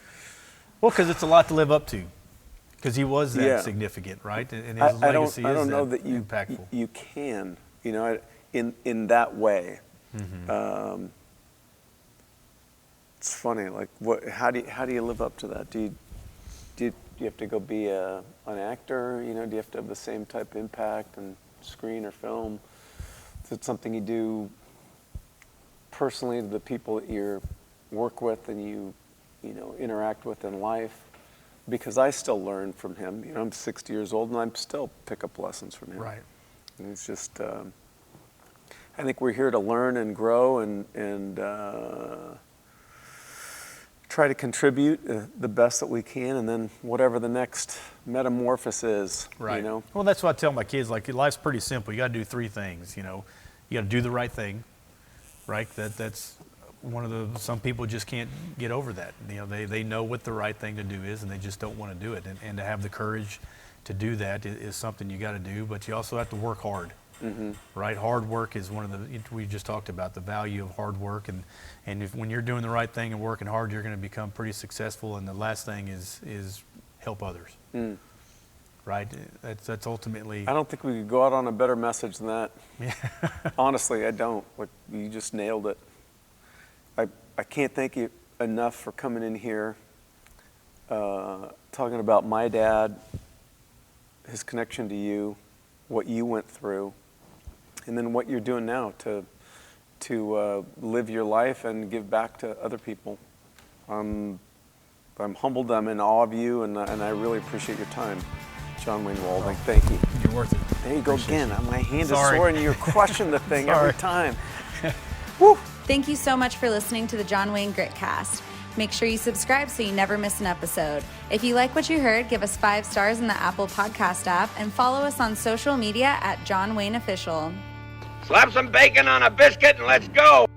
Well, because it's a lot to live up to. Because he was that significant, right? And his legacy I don't is know that that impactful. You can, in that way. It's funny, like, how do you live up to that? Do you have to go be an actor? Do you have to have the same type of impact in screen or film? Is it something you do personally to the people that you work with and you interact with in life? Because I still learn from him. I'm 60 years old and I still pick up lessons from him. Right. And it's just, I think we're here to learn and grow and try to contribute the best that we can, and then whatever the next metamorphosis is. Right. Well, that's what I tell my kids. Like, life's pretty simple. You got to do 3 things. You got to do the right thing, right? That's some people just can't get over that. You know, they know what the right thing to do is, and they just don't want to do it. And to have the courage to do that is something you got to do, but you also have to work hard. Right? Hard work is one of the, we just talked about the value of hard work, and when you're doing the right thing and working hard, you're going to become pretty successful. And the last thing is help others. Right? That's ultimately. I don't think we could go out on a better message than that. Yeah. Honestly, I don't. Like, you just nailed it. I can't thank you enough for coming in here, talking about my dad, his connection to you, what you went through, and then what you're doing now to live your life and give back to other people. I'm humbled. I'm in awe of you, and I really appreciate your time. John Wayne Walding, thank you. You're worth it. There you go again. My hand is Sorry. sore, and you're crushing the thing Sorry. every time. Woo! Thank you so much for listening to the John Wayne Gritcast. Make sure you subscribe so you never miss an episode. If you like what you heard, give us 5 stars in the Apple Podcast app and follow us on social media at John Wayne Official. Slap some bacon on a biscuit and let's go.